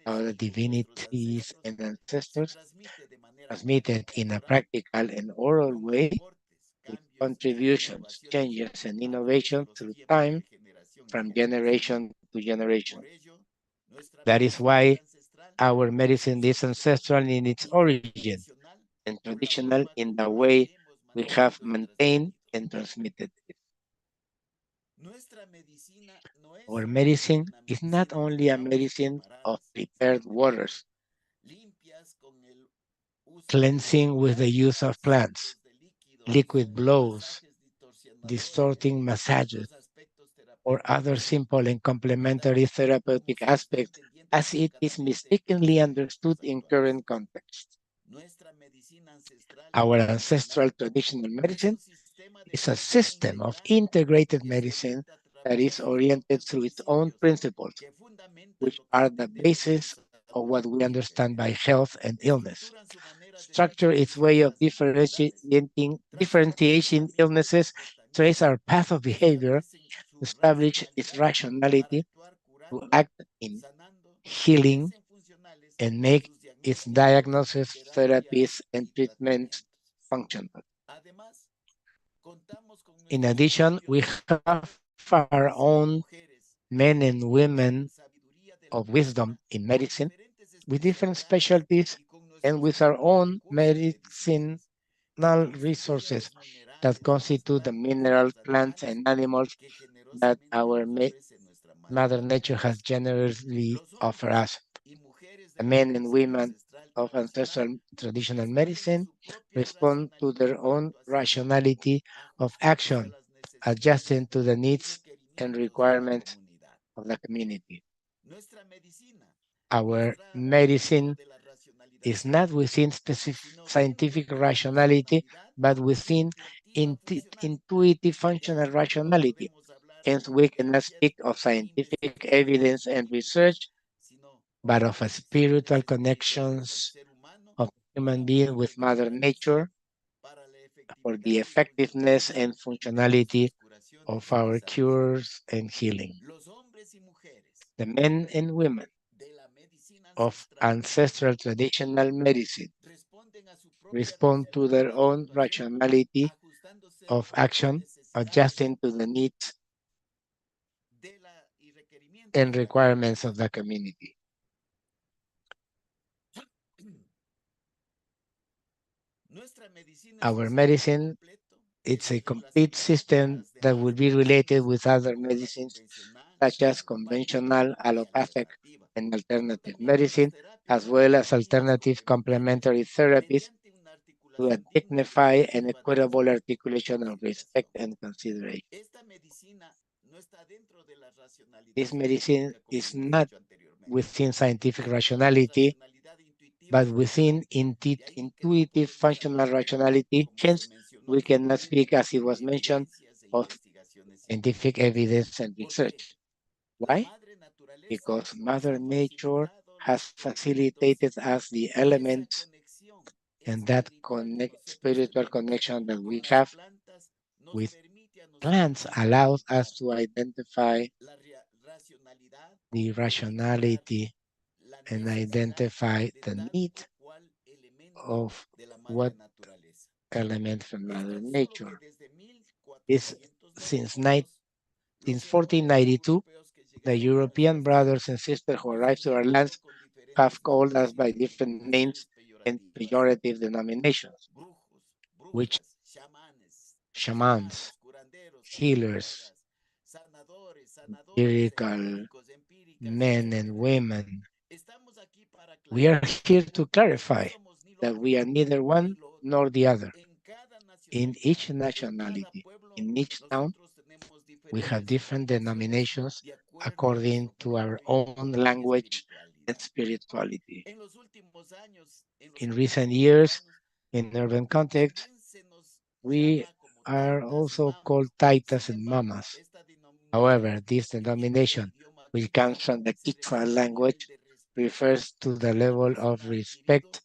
Our divinities and ancestors transmitted in a practical and oral way with contributions, changes, and innovations through time from generation to generation. That is why our medicine is ancestral in its origin and traditional in the way we have maintained and transmitted it. Our medicine is not only a medicine of prepared waters, cleansing with the use of plants, liquid blows, distorting massages, or other simple and complementary therapeutic aspects as it is mistakenly understood in current context. Our ancestral traditional medicine is a system of integrated medicine that is oriented through its own principles, which are the basis of what we understand by health and illness. Structure its way of differentiating illnesses, trace our path of behavior, establish its rationality to act in healing, and make its diagnosis, therapies, and treatments functional. In addition, we have our own men and women of wisdom in medicine with different specialties and with our own medicinal resources that constitute the mineral, plants, and animals that our Mother Nature has generously offered us. The men and women of ancestral traditional medicine respond to their own rationality of action, adjusting to the needs and requirements of the community. Our medicine is not within specific scientific rationality, but within intuitive functional rationality. Hence, we cannot speak of scientific evidence and research, but of a spiritual connections of human being with Mother Nature for the effectiveness and functionality of our cures and healing. The men and women of ancestral traditional medicine respond to their own rationality of action, adjusting to the needs and requirements of the community. Our medicine, it's a complete system that will be related with other medicines, such as conventional, allopathic, and alternative medicine, as well as alternative complementary therapies to a dignified and equitable articulation of respect and consideration. This medicine is not within scientific rationality, but within intuitive functional rationality. Hence, we cannot speak, as it was mentioned, of scientific evidence and research. Why? Because Mother Nature has facilitated us the elements, and that spiritual connection that we have with plants allows us to identify the rationality and identify the need of what element from Mother Nature. Since 1492, the European brothers and sisters who arrived to our lands have called us by different names and pejorative denominations, which shamans, healers, empirical men and women. We are here to clarify that we are neither one nor the other. In each nationality, in each town, we have different denominations according to our own language and spirituality. In recent years, in urban context, we are also called taitas and mamas. However, this denomination, which comes from the Quechua language, refers to the level of respect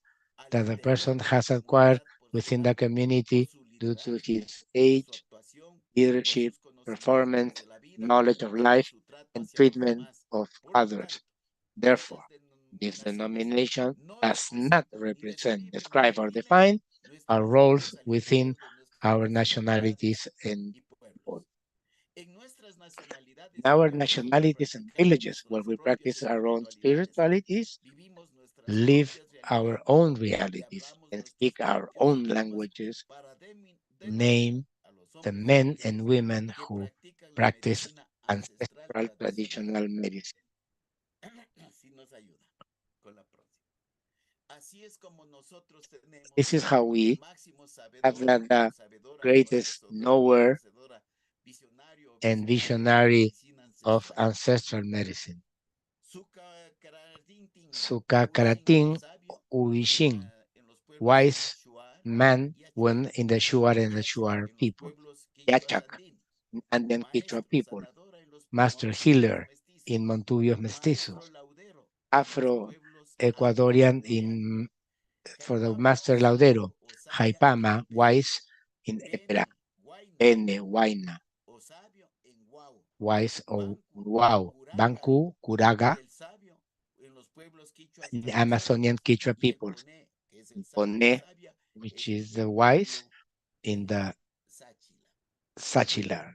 that the person has acquired within the community due to his age, leadership, performance, knowledge of life, and treatment of others. Therefore, this denomination does not represent, describe, or define our roles within our nationalities and people. In our nationalities and villages where we practice our own spiritualities, live our own realities, and speak our own languages, name the men and women who practice ancestral traditional medicine. This is how we have the greatest knower and visionary of ancestral medicine, Sukakaratin Uishin, wise man when in the Shuar and the Shuar people, Yachak, Andean Quechua people, master healer in Montubios Mestizos, Afro-Ecuadorian in for the master laudero, Haipama, wise in Epera, Ene, Huayna, wise or Wow, Banku, Curaga, the Amazonian Quechua peoples, Pone, which is the wise in the Sachilar.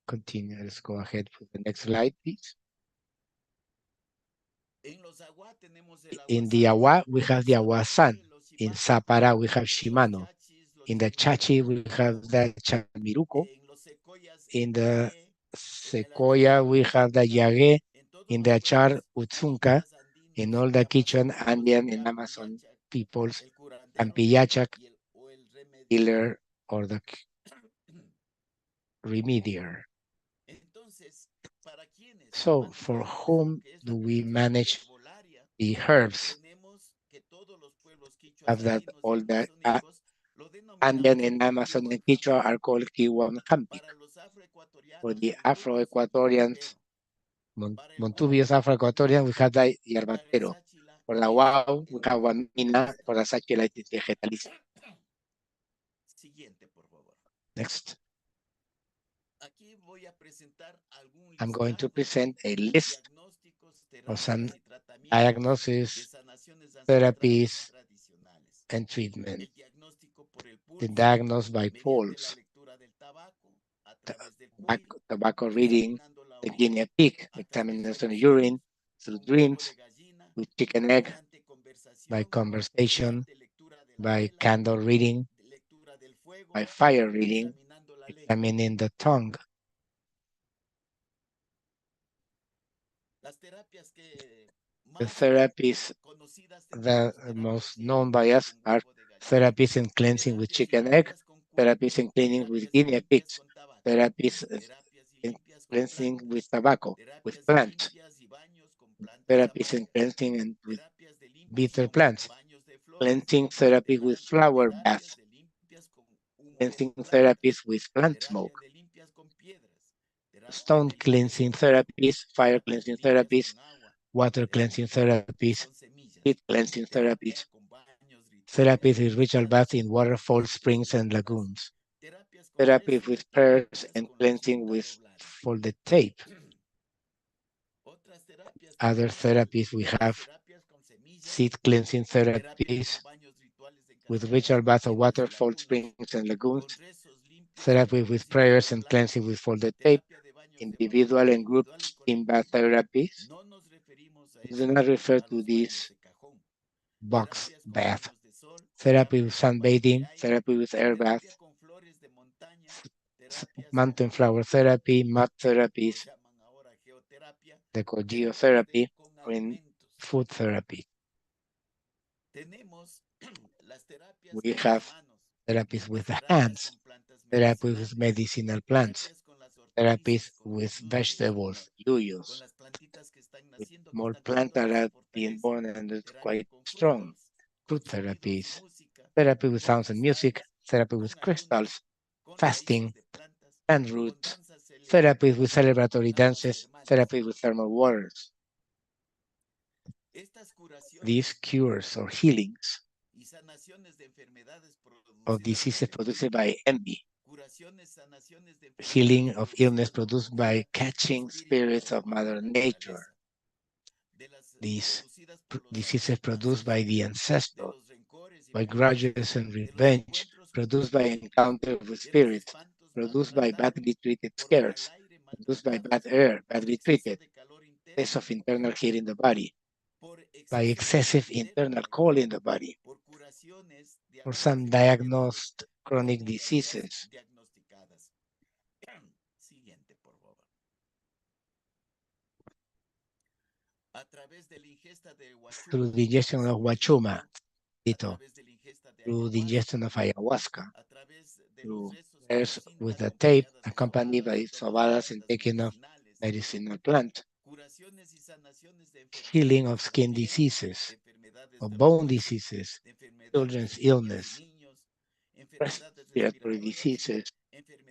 Continue, let's go ahead with the next slide, please. In the Awa, we have the Awasan. In Zapara, we have Shimano. In the Chachi, we have the Chamiruco. In the Sequoia, we have the Yagé. In the Achar, Utsunca. In all the Quichuan, Andean, and Amazon peoples, Campillachak, healer, or the remedier. So, for whom do we manage the herbs of that all the Andean and Amazon and Quechua are called Kiwan Hampik. For the Afro-Ecuadorians, Montubios Afro-Ecuadorian, we have the Yerbatero. For the Wow, we have Wamina. For the Sachilitis Vegetalis. Next. I'm going to present a list of some diagnosis, therapies, and treatment. The diagnosed by polls, tobacco reading, the guinea pig, examination of urine, through dreams, with chicken egg, by conversation, by candle reading, by fire reading, examining the tongue. The therapies that are most known by us are therapies in cleansing with chicken egg, therapies in cleaning with guinea pigs, therapies in cleansing with tobacco, with plants, therapies in cleansing and with bitter plants, cleansing therapy with flower bath, cleansing therapies with plant smoke, stone cleansing therapies, fire cleansing therapies, water cleansing therapies, heat cleansing therapies, therapies with ritual baths in waterfalls, springs, and lagoons, therapy with prayers and cleansing with folded tape. Other therapies we have seed cleansing therapies with ritual baths of waterfall, springs, and lagoons, therapy with prayers and cleansing with folded tape, individual and group steam bath therapies. We do not refer to these box bath, therapy with sunbathing, therapy with air bath, mountain flower therapy, mud therapies, the geotherapy, and food therapy. We have therapies with the hands, therapy with medicinal plants, therapies with vegetables, yuyos, with more plants that are being born and it's quite strong. Fruit therapies, therapy with sounds and music, therapy with crystals, fasting, plant roots, therapy with celebratory dances, therapy with thermal waters. These cures or healings of diseases produced by envy, healing of illness produced by catching spirits of Mother Nature, these diseases produced by the ancestors, by grudges and revenge, produced by encounter with spirits, produced by badly treated scares, produced by bad air, badly treated, excess of internal heat in the body, by excessive internal cold in the body, for some diagnosed chronic diseases. Through the ingestion of huachuma, through the ingestion of ayahuasca, through prayers with a tape accompanied by sobadas and taking of medicinal plant, healing of skin diseases, of bone diseases, children's illness, respiratory diseases,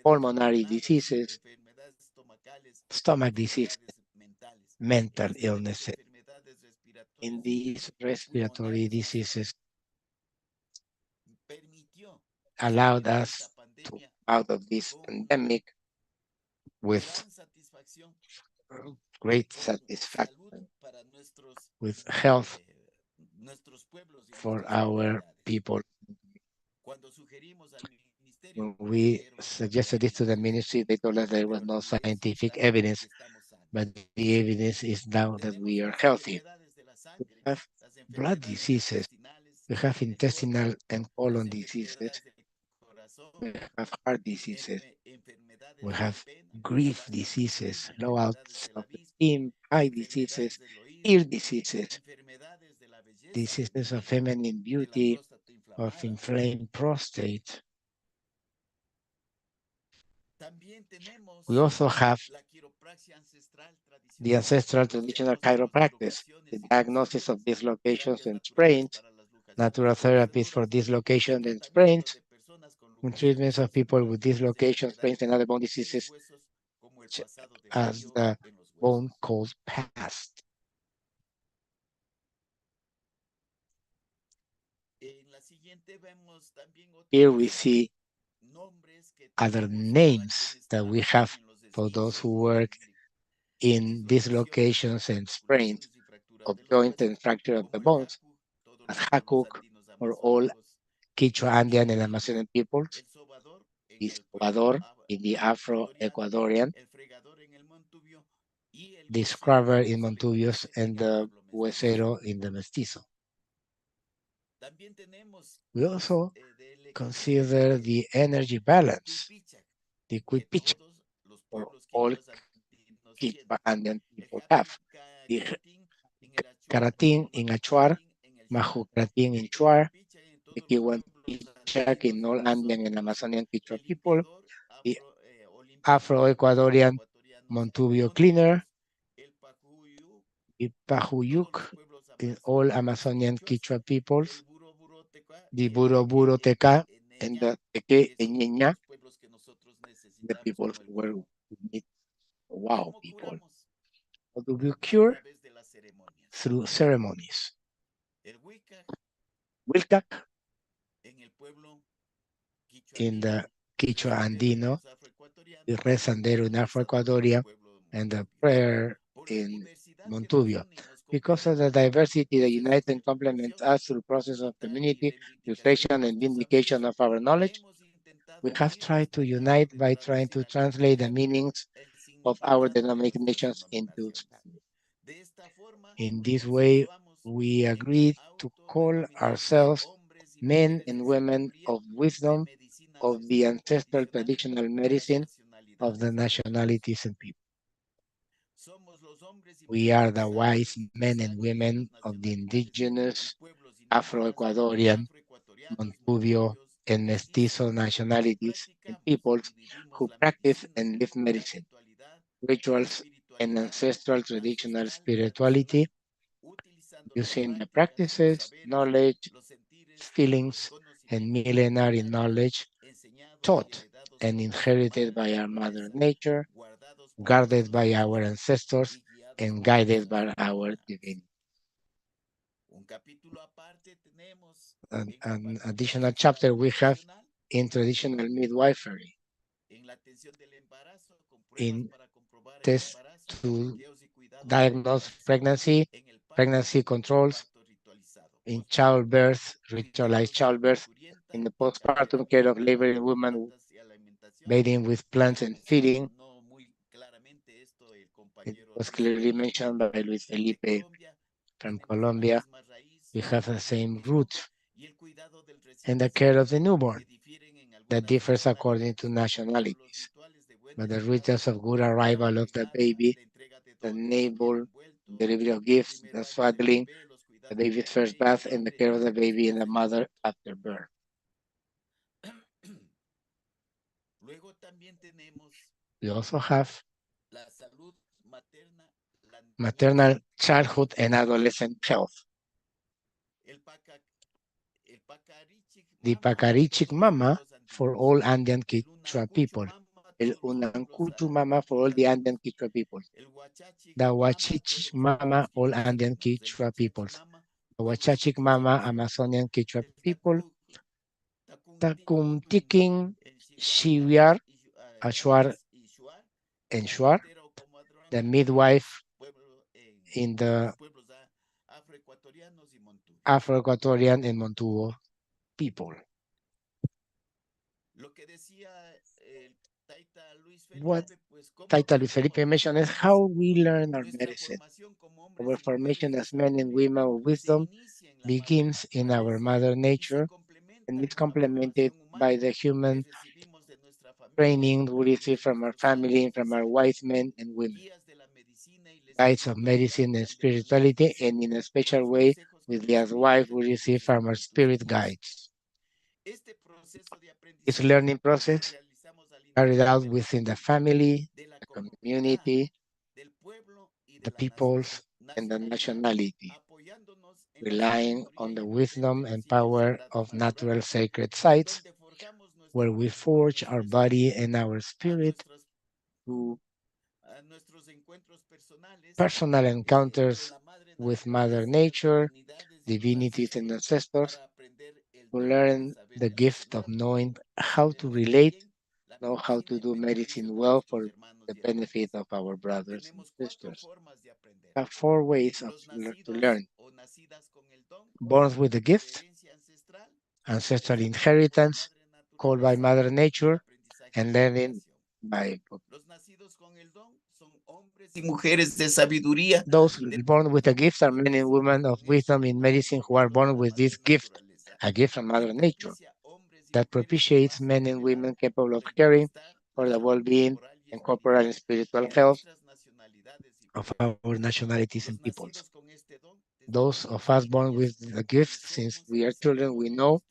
pulmonary diseases, stomach diseases, mental illnesses. In these respiratory diseases allowed us to out of this pandemic with great satisfaction, with health for our people. When we suggested this to the ministry, they told us there was no scientific evidence, but the evidence is now that we are healthy. We have blood diseases, we have intestinal and colon diseases, we have heart diseases, we have grief diseases, low self-esteem, eye diseases, ear diseases, diseases of feminine beauty, of inflamed prostate. We also have the ancestral traditional chiropractic, the diagnosis of dislocations and sprains, natural therapies for dislocations and sprains, and treatments of people with dislocations, sprains, and other bone diseases, as the bone called past. Here we see other names that we have for those who work in dislocations and sprains of joints and fracture of the bones, as Hakuk, or all Quichua, Andean, and Amazonian peoples, the Sobador in the Afro-Ecuadorian, the Scrubber in Montubios, and the Huesero in the Mestizo. We also consider the energy balance, the Quipicha, for all Quichua Andean people have. The Caratin in Achuar, Majucratin in Chuar, the Kiwanpichak in all Andean and Amazonian Quichua people, the Afro-Ecuadorian Montubio Cleaner, the Pajuyuk in all Amazonian Quichua peoples, the Buro Teca, and the Teque Eñeña, the people who were wow people. How do we cure? Through ceremonies. Wilcac in the Quichua Andino, the Red Sandero in Afro-Ecuadoria, and the prayer in Montubio. Because of the diversity that unites and complements us through the process of community, illustration, and vindication of our knowledge, we have tried to unite by trying to translate the meanings of our denominations into Spanish. In this way, we agreed to call ourselves men and women of wisdom of the ancestral traditional medicine of the nationalities and people. We are the wise men and women of the indigenous Afro-Ecuadorian, Montubio, and mestizo nationalities and peoples who practice and live medicine, rituals, and ancestral traditional spirituality, using the practices, knowledge, feelings, and millenary knowledge taught and inherited by our Mother Nature, guarded by our ancestors, and guided by our divinity. An additional chapter we have in traditional midwifery, in tests to diagnose pregnancy, pregnancy controls, in childbirth, ritualized childbirth, in the postpartum care of laboring women, bathing with plants and feeding. It was clearly mentioned by Luis Felipe from Colombia. We have the same roots. And the care of the newborn that differs according to nationalities. But the rituals of good arrival of the baby, the navel, delivery of gifts, the swaddling, the baby's first bath, and the care of the baby and the mother after birth. We also have maternal childhood and adolescent health. The Pacarichic Mama for all Andean Quechua people. El Unancuchu Mama for all the Andean Quechua people. The Huachichich Mama, all Andean Quechua peoples. The Huachachic Mama, Amazonian Quechua people. Takumtiking, Shiwiar, Ashuar, and Shuar. The midwife in the Afro-Equatorian and Montuo people. What Taita Luis Felipe mentioned is how we learn our medicine. Our formation as men and women of wisdom begins in our mother nature, and it's complemented by the human training we receive from our family and from our wise men and women. Guides of medicine and spirituality, and in a special way with the advice we receive from our spirit guides. This learning process carried out within the family, the community, the peoples, and the nationality, relying on the wisdom and power of natural sacred sites, where we forge our body and our spirit through personal encounters with Mother Nature, divinities, and ancestors, to learn the gift of knowing how to relate, know how to do medicine well for the benefit of our brothers and sisters. We have 4 ways to learn. Born with the gift, ancestral inheritance, called by Mother Nature, and learning by those born with a gift are men and women of wisdom in medicine who are born with this gift, a gift from Mother Nature, that propitiates men and women capable of caring for the well-being and corporal and spiritual health of our nationalities and peoples. Those of us born with the gift, since we are children, we know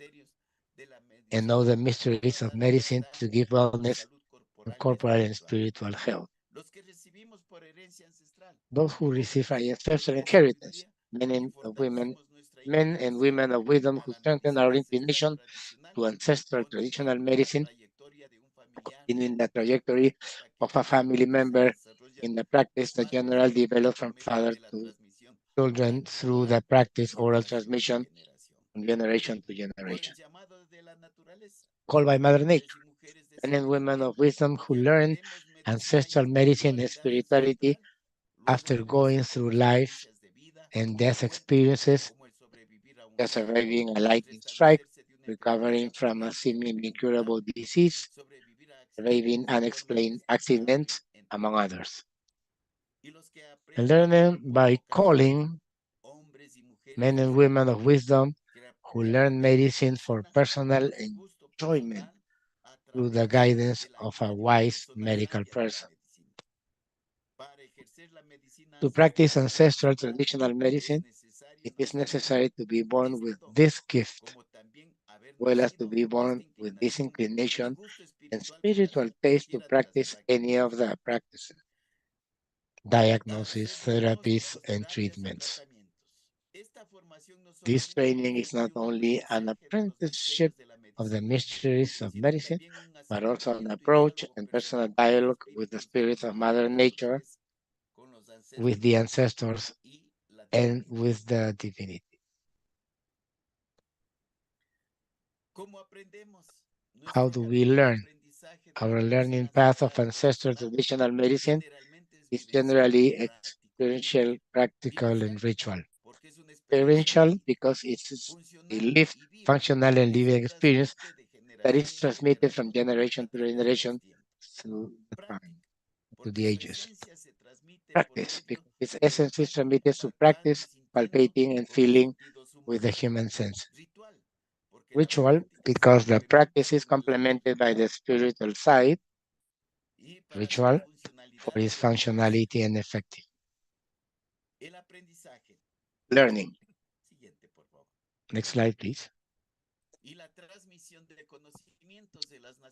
the mysteries of medicine to give wellness and corporal and spiritual health. Those who receive an ancestral inheritance, men and women of wisdom who strengthen our inclination to ancestral traditional medicine, continuing the trajectory of a family member in the practice that generally develops from father to children through the practice oral transmission from generation to generation. Called by Mother Nature, men and women of wisdom who learn ancestral medicine and spirituality after going through life and death experiences, surviving a lightning strike, recovering from a seemingly incurable disease, surviving unexplained accidents, among others. And learning by calling men and women of wisdom who learn medicine for personal enjoyment through the guidance of a wise medical person. To practice ancestral traditional medicine, it is necessary to be born with this gift, well as to be born with this inclination and spiritual taste to practice any of the practices, diagnosis, therapies, and treatments. This training is not only an apprenticeship of the mysteries of medicine, but also an approach and personal dialogue with the spirit of Mother Nature, with the ancestors, and with the divinity. How do we learn? Our learning path of ancestral traditional medicine is generally experiential, practical, and ritual. Experiential because it's a lived, functional, and living experience that is transmitted from generation to generation through the time, to the ages. Practice, because its essence is transmitted through practice, palpating, and feeling with the human senses. Ritual, because the practice is complemented by the spiritual side. Ritual, for its functionality and effective. Learning. Next slide, please.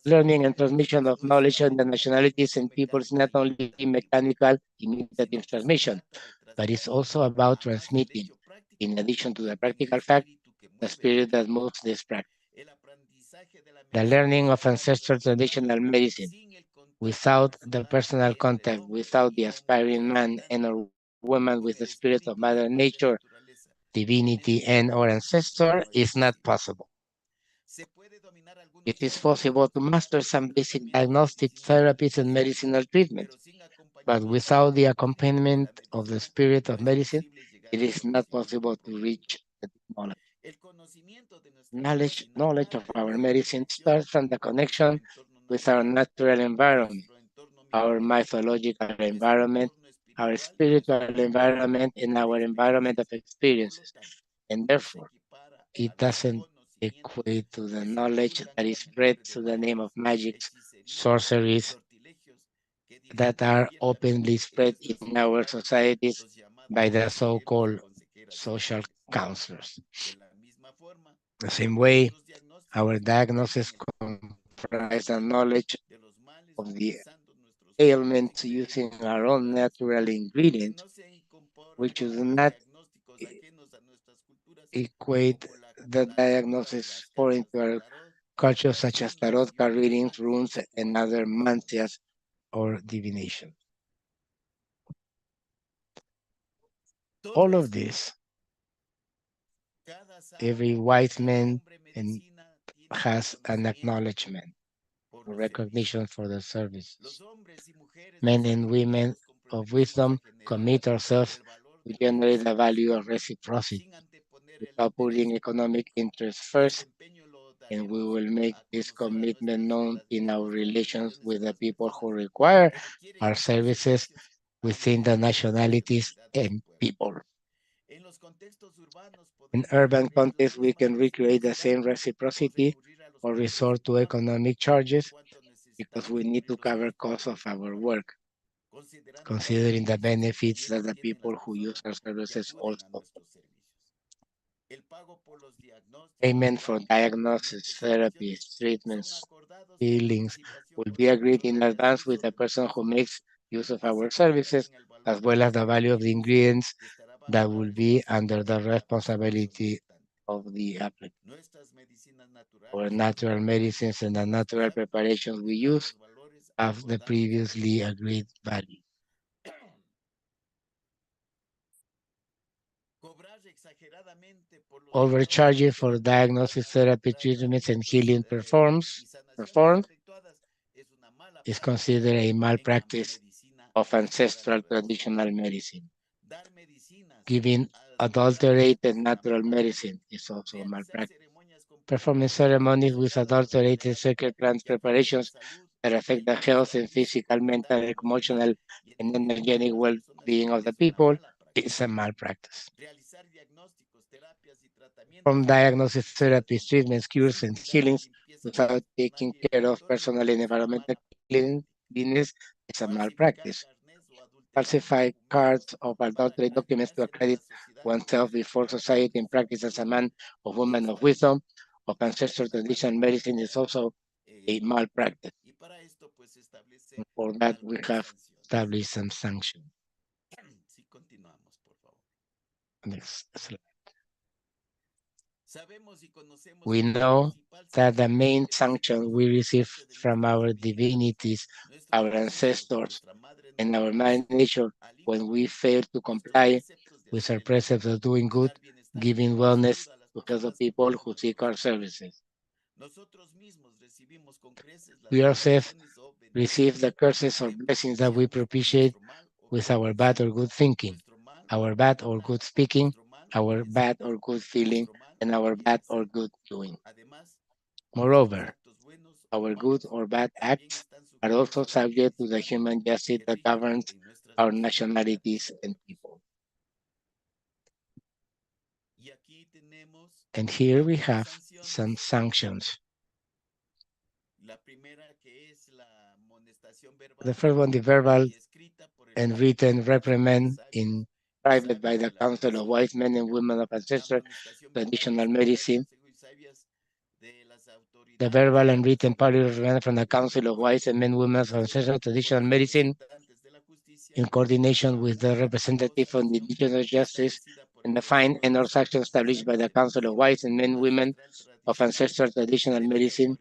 Learning and transmission of knowledge and the nationalities and people is not only mechanical, imitative transmission, but it's also about transmitting, in addition to the practical fact, the spirit that moves this practice. The learning of ancestral traditional medicine, without the personal contact, without the aspiring man and or woman with the spirit of Mother Nature, divinity, and or ancestor, is not possible. It is possible to master some basic diagnostic therapies and medicinal treatments, but without the accompaniment of the spirit of medicine, it is not possible to reach the knowledge. Knowledge of our medicine starts from the connection with our natural environment, our mythological environment, our spiritual environment, and our environment of experiences. And therefore, it doesn't equate to the knowledge that is spread through the name of magics, sorceries that are openly spread in our societies by the so-called social counselors. The same way, our diagnosis comprise the knowledge of the ailments using our own natural ingredients, which do not equate the diagnosis foreign to our culture, such as tarot card readings, runes, and other mantias or divination. All of this, every white man has an acknowledgement or recognition for their services. Men and women of wisdom commit ourselves to generate the value of reciprocity without putting economic interests first, and we will make this commitment known in our relations with the people who require our services within the nationalities and people. In urban contexts, we can recreate the same reciprocity or resort to economic charges because we need to cover costs of our work, considering the benefits that the people who use our services also. Payment for diagnosis, therapies, treatments, healings will be agreed in advance with the person who makes use of our services, as well as the value of the ingredients that will be under the responsibility of the applicant. Our natural medicines and the natural preparations we use have the previously agreed value. Overcharging for diagnosis, therapy, treatments, and healing performed is considered a malpractice of ancestral traditional medicine. Giving adulterated natural medicine is also a malpractice. Performing ceremonies with adulterated sacred plant preparations that affect the health and physical, mental, emotional, and energetic well-being of the people is a malpractice. From diagnosis, therapies, treatments, cures, and healings without taking care of personal and environmental cleanliness is a malpractice. Falsify cards of adulterated documents to accredit oneself before society and practice as a man or woman of wisdom, of ancestral traditional medicine is also a malpractice. And for that, we have established some sanctions. Next slide. We know that the main sanction we receive from our divinities, our ancestors, and our nature when we fail to comply with our precepts of doing good, giving wellness to other people who seek our services. We ourselves receive the curses or blessings that we propitiate with our bad or good thinking, our bad or good speaking, our bad or good feeling, and our bad or good doing. Moreover, our good or bad acts are also subject to the human justice that governs our nationalities and people. And here we have some sanctions. The first one, the verbal and written reprimand in private by the Council of Wise Men and Women of Ancestral Traditional Medicine. The verbal and written public reprimand from the Council of Wise Men and Women of Ancestral Traditional Medicine in coordination with the representative on the indigenous justice and the fine and or sanction established by the Council of Wise Men and Women of Ancestral Traditional Medicine,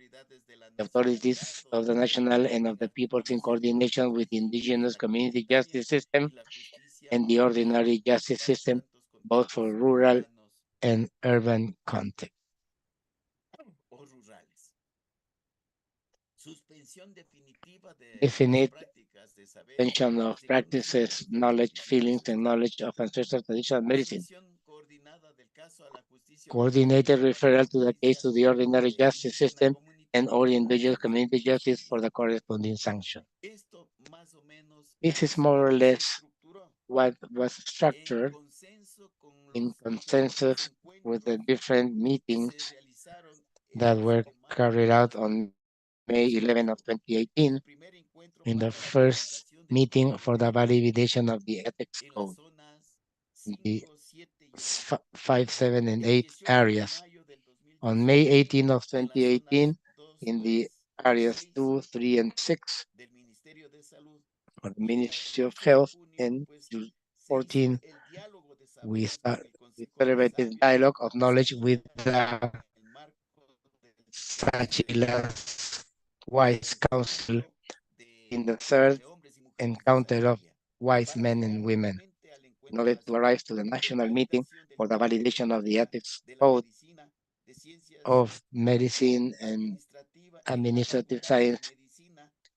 the authorities of the national and of the peoples in coordination with the indigenous community justice system and the ordinary justice system, both for rural and urban context. Definite suspension of practices, knowledge, feelings, and knowledge of ancestral traditional medicine. Coordinated referral to the case to the ordinary justice system and or individual community justice for the corresponding sanction. This is more or less what was structured in consensus with the different meetings that were carried out on May 11 of 2018 in the first meeting for the validation of the ethics code, the 5, 7, and 8 areas. On May 18 of 2018, in the areas 2, 3, and 6 of the Ministry of Health, and June 14, we celebrated dialogue of knowledge with the Sachilas Wise Council in the third encounter of wise men and women in order to arrive to the national meeting for the validation of the ethics code of medicine and administrative science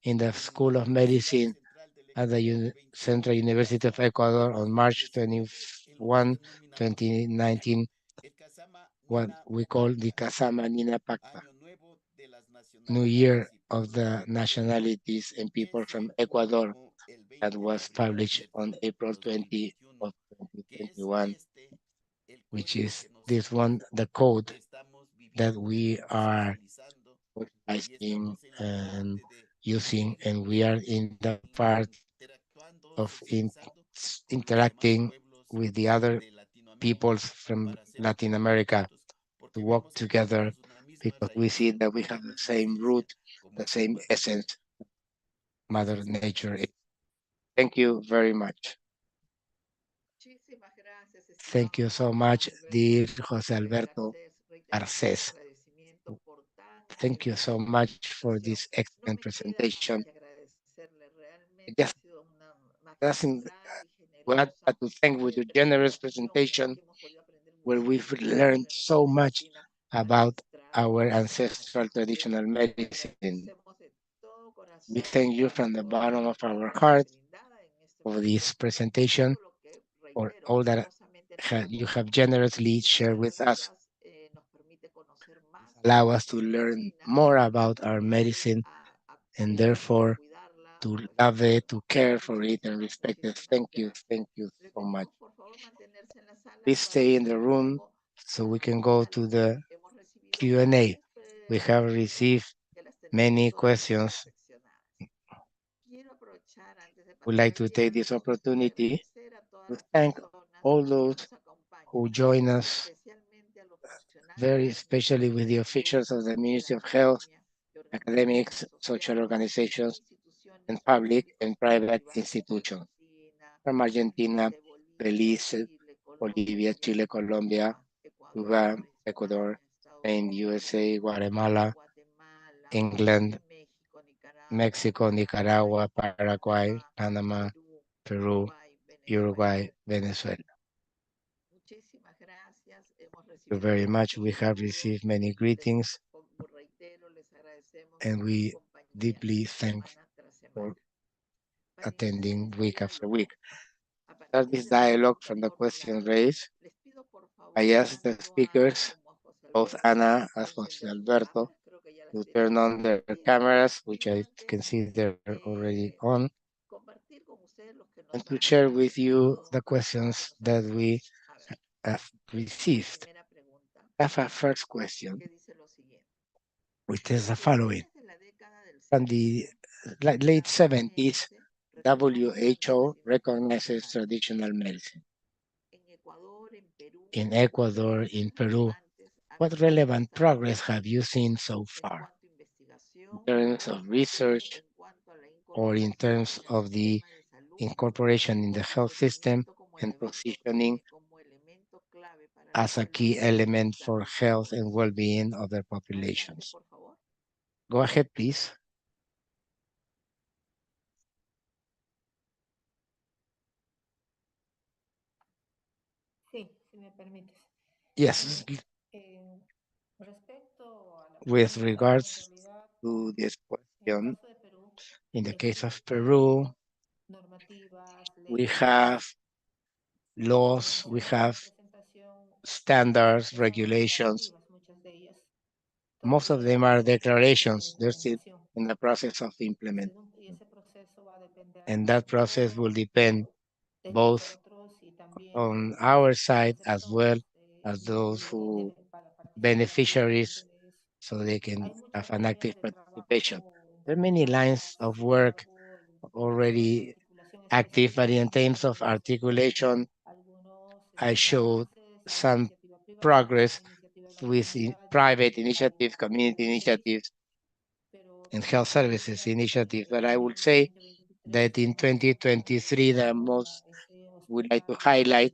in the School of Medicine at the Central University of Ecuador on March 21, 2019, what we call the Kasama Nina Pacta, New Year of the Nationalities and People from Ecuador, that was published on April 20 of 2021, which is this one, the code that we are utilizing and using, and we are in the part of interacting with the other peoples from Latin America to work together, because we see that we have the same root, the same essence, Mother Nature. Thank you very much. Thank you so much, dear Jose Alberto Arces. Thank you so much for this excellent presentation. It just doesn't want to thank with your generous presentation, where we've learned so much about our ancestral traditional medicine. We thank you from the bottom of our heart for this presentation, for all that you have generously shared with us. Allow us to learn more about our medicine and therefore to love it, to care for it and respect it. Thank you so much. Please stay in the room so we can go to the Q&A. We have received many questions. We'd like to take this opportunity to thank all those who join us very especially with the officials of the Ministry of Health, academics, social organizations, and public and private institutions from Argentina, Belize, Bolivia, Chile, Colombia, Cuba, Ecuador, Spain, USA, Guatemala, England, Mexico, Nicaragua, Paraguay, Panama, Peru, Uruguay, Venezuela. Thank you very much. We have received many greetings, and we deeply thank for attending week after week. Start this dialogue from the question raised. I ask the speakers, both Ana as Jose Alberto, to turn on their cameras, which I can see they're already on, and to share with you the questions that we have received. I have a first question, which is the following. From the late 70s, WHO recognizes traditional medicine. In Ecuador, in Peru, what relevant progress have you seen so far in terms of research or in terms of the incorporation in the health system and positioning as a key element for health and well-being of their populations? Go ahead, please. Sí, si me permites. Yes, Respecto a la with pregunta, regards en realidad, to this en el question, caso de Perú, in the case of Peru, normativas, we leyes, have laws, we have standards, regulations. muchas de ellas. Most of them are declarations. They're still in the process of implementing. Y ese proceso va a depender And that process will depend both on our side as well as those who beneficiaries, so they can have an active participation. There are many lines of work already active, but in terms of articulation, I showed some progress with private initiatives, community initiatives, and health services initiatives. But I would say that in 2023, the most we'd like to highlight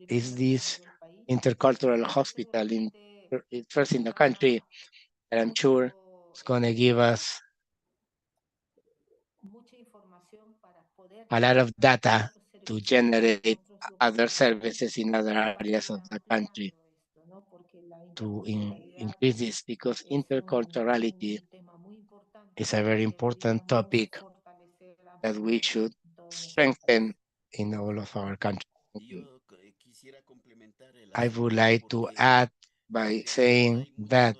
is this intercultural hospital first in the country, and I'm sure it's going to give us a lot of data to generate other services in other areas of the country to increase this, because interculturality is a very important topic that we should strengthen in all of our countries. I would like to add by saying that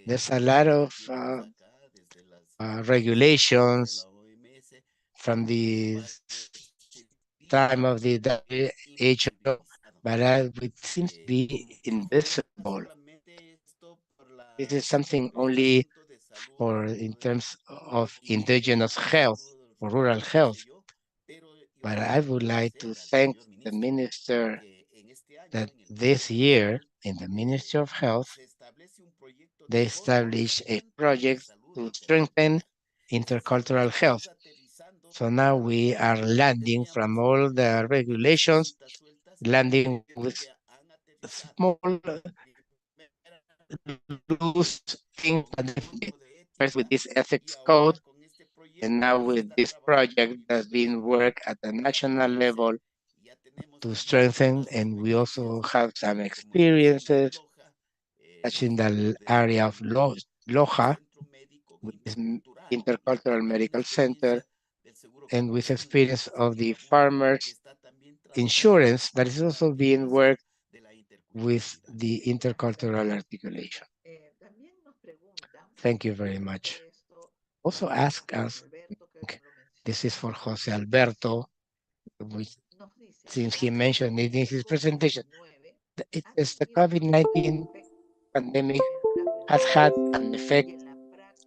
there's a lot of regulations from the time of the WHO, but it seems to be invisible. This is something only for in terms of indigenous health or rural health. But I would like to thank the minister that this year in the Ministry of Health, they established a project to strengthen intercultural health. So now we are landing from all the regulations, landing with small loose things, first with this ethics code, and now with this project that's being worked at the national level to strengthen, and we also have some experiences such in the area of Loja, which is Intercultural Medical Center, and with experience of the farmers insurance that is also being worked with the intercultural articulation. Thank you very much. Also ask us, this is for Jose Alberto, which since he mentioned it in his presentation, it is the COVID-19 pandemic has had an effect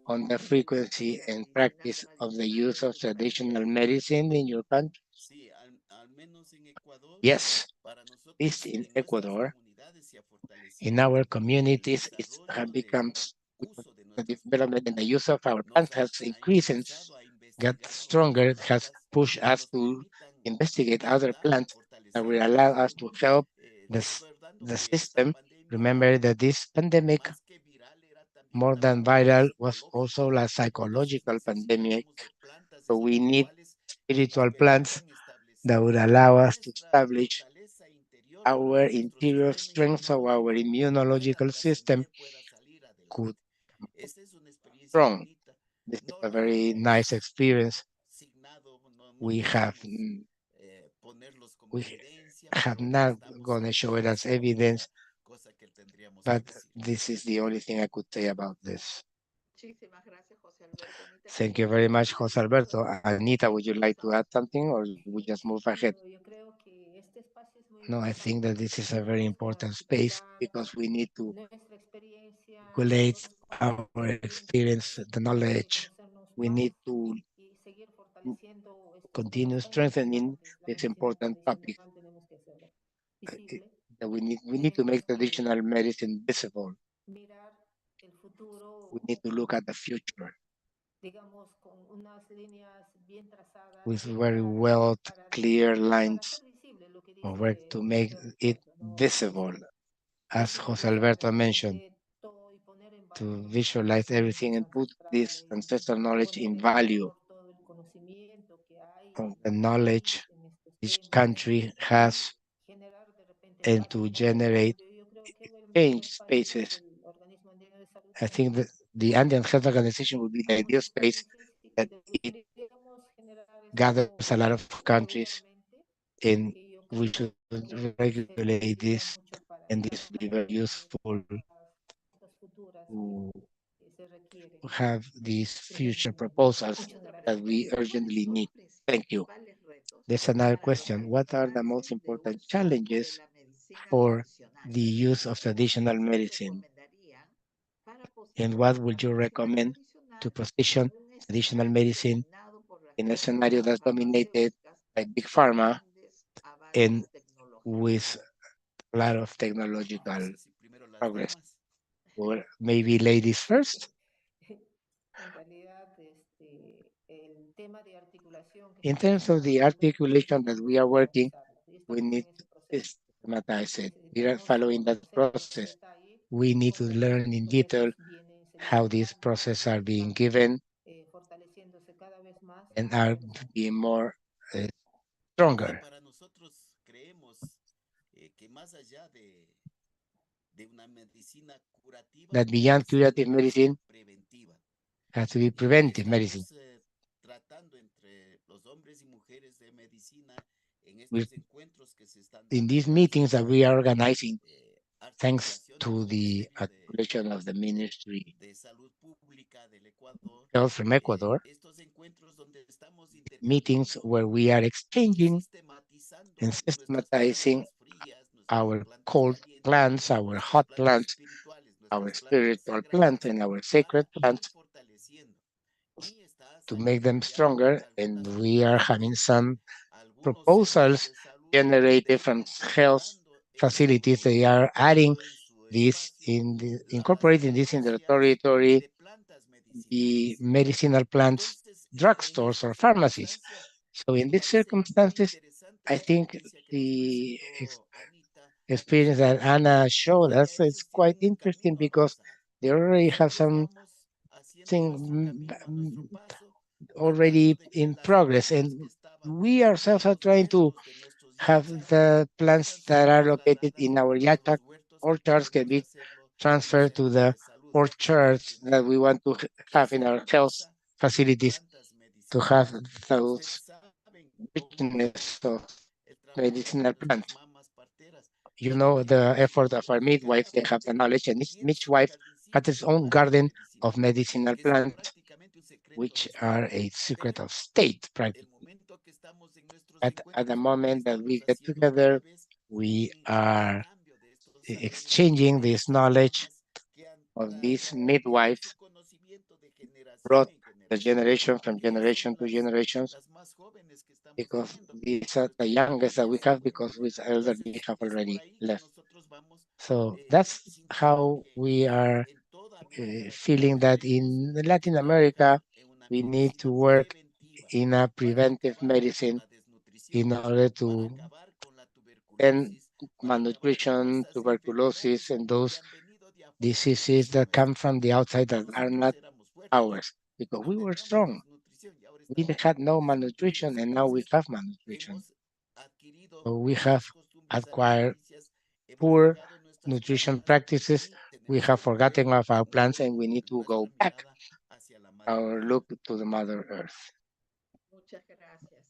on the frequency and practice of the use of traditional medicine in your country? Yes, at least in Ecuador, in our communities, it has become the development and the use of our plants has increased and got stronger. It has pushed us to investigate other plants that will allow us to help the system. Remember that this pandemic, more than viral, was also a psychological pandemic. So we need spiritual plants that would allow us to establish our interior strength of our immunological system could be strong. This is a very nice experience. We have not going to show it as evidence, but this is the only thing I could say about this. Muchísimas gracias, José Alberto. Anita, Thank you very much, Jose Alberto. Anita, would you like to add something or we just move ahead? Yo creo que este espacio es muy No, I think that this is a very Tenemos que important space articular because we need to nuestra experiencia, collate nosotros our compartir, experience, the knowledge. conocernos We más need to y seguir fortaleciendo estos continue temas tan strengthening importantes. La this medicina important topic. tradicional tenemos que hacerlo That visible, we need to make traditional medicine visible. mirar el futuro, We need to look at the future digamos, con unas líneas bien trazadas, with bien very claras, well para clear para lines hacer visible lo que of work dice to make José it Alberto, ¿no? visible, as Jose Visualizar Alberto mentioned, realmente todo y poner en to valor visualize los everything and conocimientos put this ancestrales, ancestral knowledge poner in en value valor todo el conocimiento que hay of en the los knowledge países en estos each temas, country has generar de repente and to espacios de generate intercambio. Yo creo que el mejor change espacio es spaces. el Organismo Andino de Salud I think Pública. that the Andean Health Organization would be the Tenemos ideal space países y that que it deberíamos generar gathers esto a lot of countries regularmente, and que yo we creo should que regulate serviría this mucho para and this trabajar will be very con useful estas futuras to que se requieren. have these future Muchas proposals gracias. that we urgently need. ¿cuáles son Thank los you. principales retos There's another para question. lograr el What are the avance most de important uso de challenges la medicina for tradicional? the use of traditional ¿Qué medicine? recomendarían para And what posicionar la would you medicina recommend to tradicional position en un traditional escenario medicine dominado por las in a grandes scenario that's dominated farmacéuticas by big y pharma grandes and avances tecnológicos? with a lot of technological progress? Or maybe ladies first? En realidad, el tema de articulación que In estamos terms of the trabajando, articulation that we are working, sistematizarlo. Y we estamos need en ese to proceso. systematize it. We are Necesitamos following that conocer con process. detalle We need to cómo learn estos in detail procesos vienen, se how vienen these dando processes are y being están given fortaleciéndose cada vez más. and are being more stronger. That beyond curative medicine has to be preventive medicine. In these meetings that we are organizing, thanks to the articulation of the Ministry of Health from Ecuador, meetings where we are exchanging and systematizing our cold plants, our hot plants, our spiritual plants, and our sacred plants to make them stronger. And we are having some proposals generated from health facilities. They are adding this incorporating this in their territory, the medicinal plants, drugstores or pharmacies. So in these circumstances, I think the experience that Anna showed us is quite interesting because they already have something already in progress, and we ourselves are trying to have the plants that are located in our yacha orchards can be transferred to the orchards that we want to have in our health facilities to have those richness of medicinal plants. You know the effort of our midwives, they have the knowledge, and each midwife has its own garden of medicinal plants, which are a secret of state practically. At the moment that we get together, we are exchanging this knowledge of these midwives brought the generation from generation to generations, because these are the youngest that we have because we elderly have already left. So that's how we are feeling that in Latin America, we need to work in a preventive medicine in order to end malnutrition, tuberculosis, and those diseases that come from the outside that are not ours. Because we were strong. We had no malnutrition, and now we have malnutrition. So we have acquired poor nutrition practices. We have forgotten of our plants, and we need to go back or look to the Mother Earth. Muchas gracias.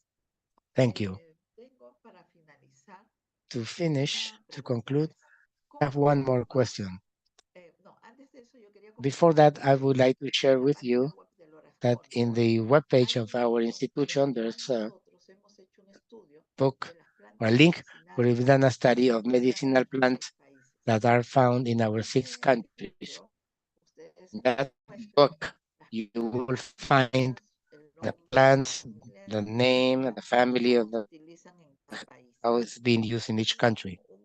Thank you. Tengo para finalizar To finish, una to pregunta conclude, más. I have ¿Cómo one more ocupa- question. no, antes de eso yo quería Before comentar that, I would like to share en la with página you web del that Orascol in the webpage hay of un our libro institution, en el there's cual a nosotros hemos hecho un estudio book de las or a plantas link where medicinales we've done a que study se of encuentran medicinal en plants 6 países. that are found in En our 6 ese countries. libro, ustedes In that muestran book, las you plantas will find el the nombre, plants, familia, the name, and the family of cómo se the utilizan en cada país. how it's being used in each country. Un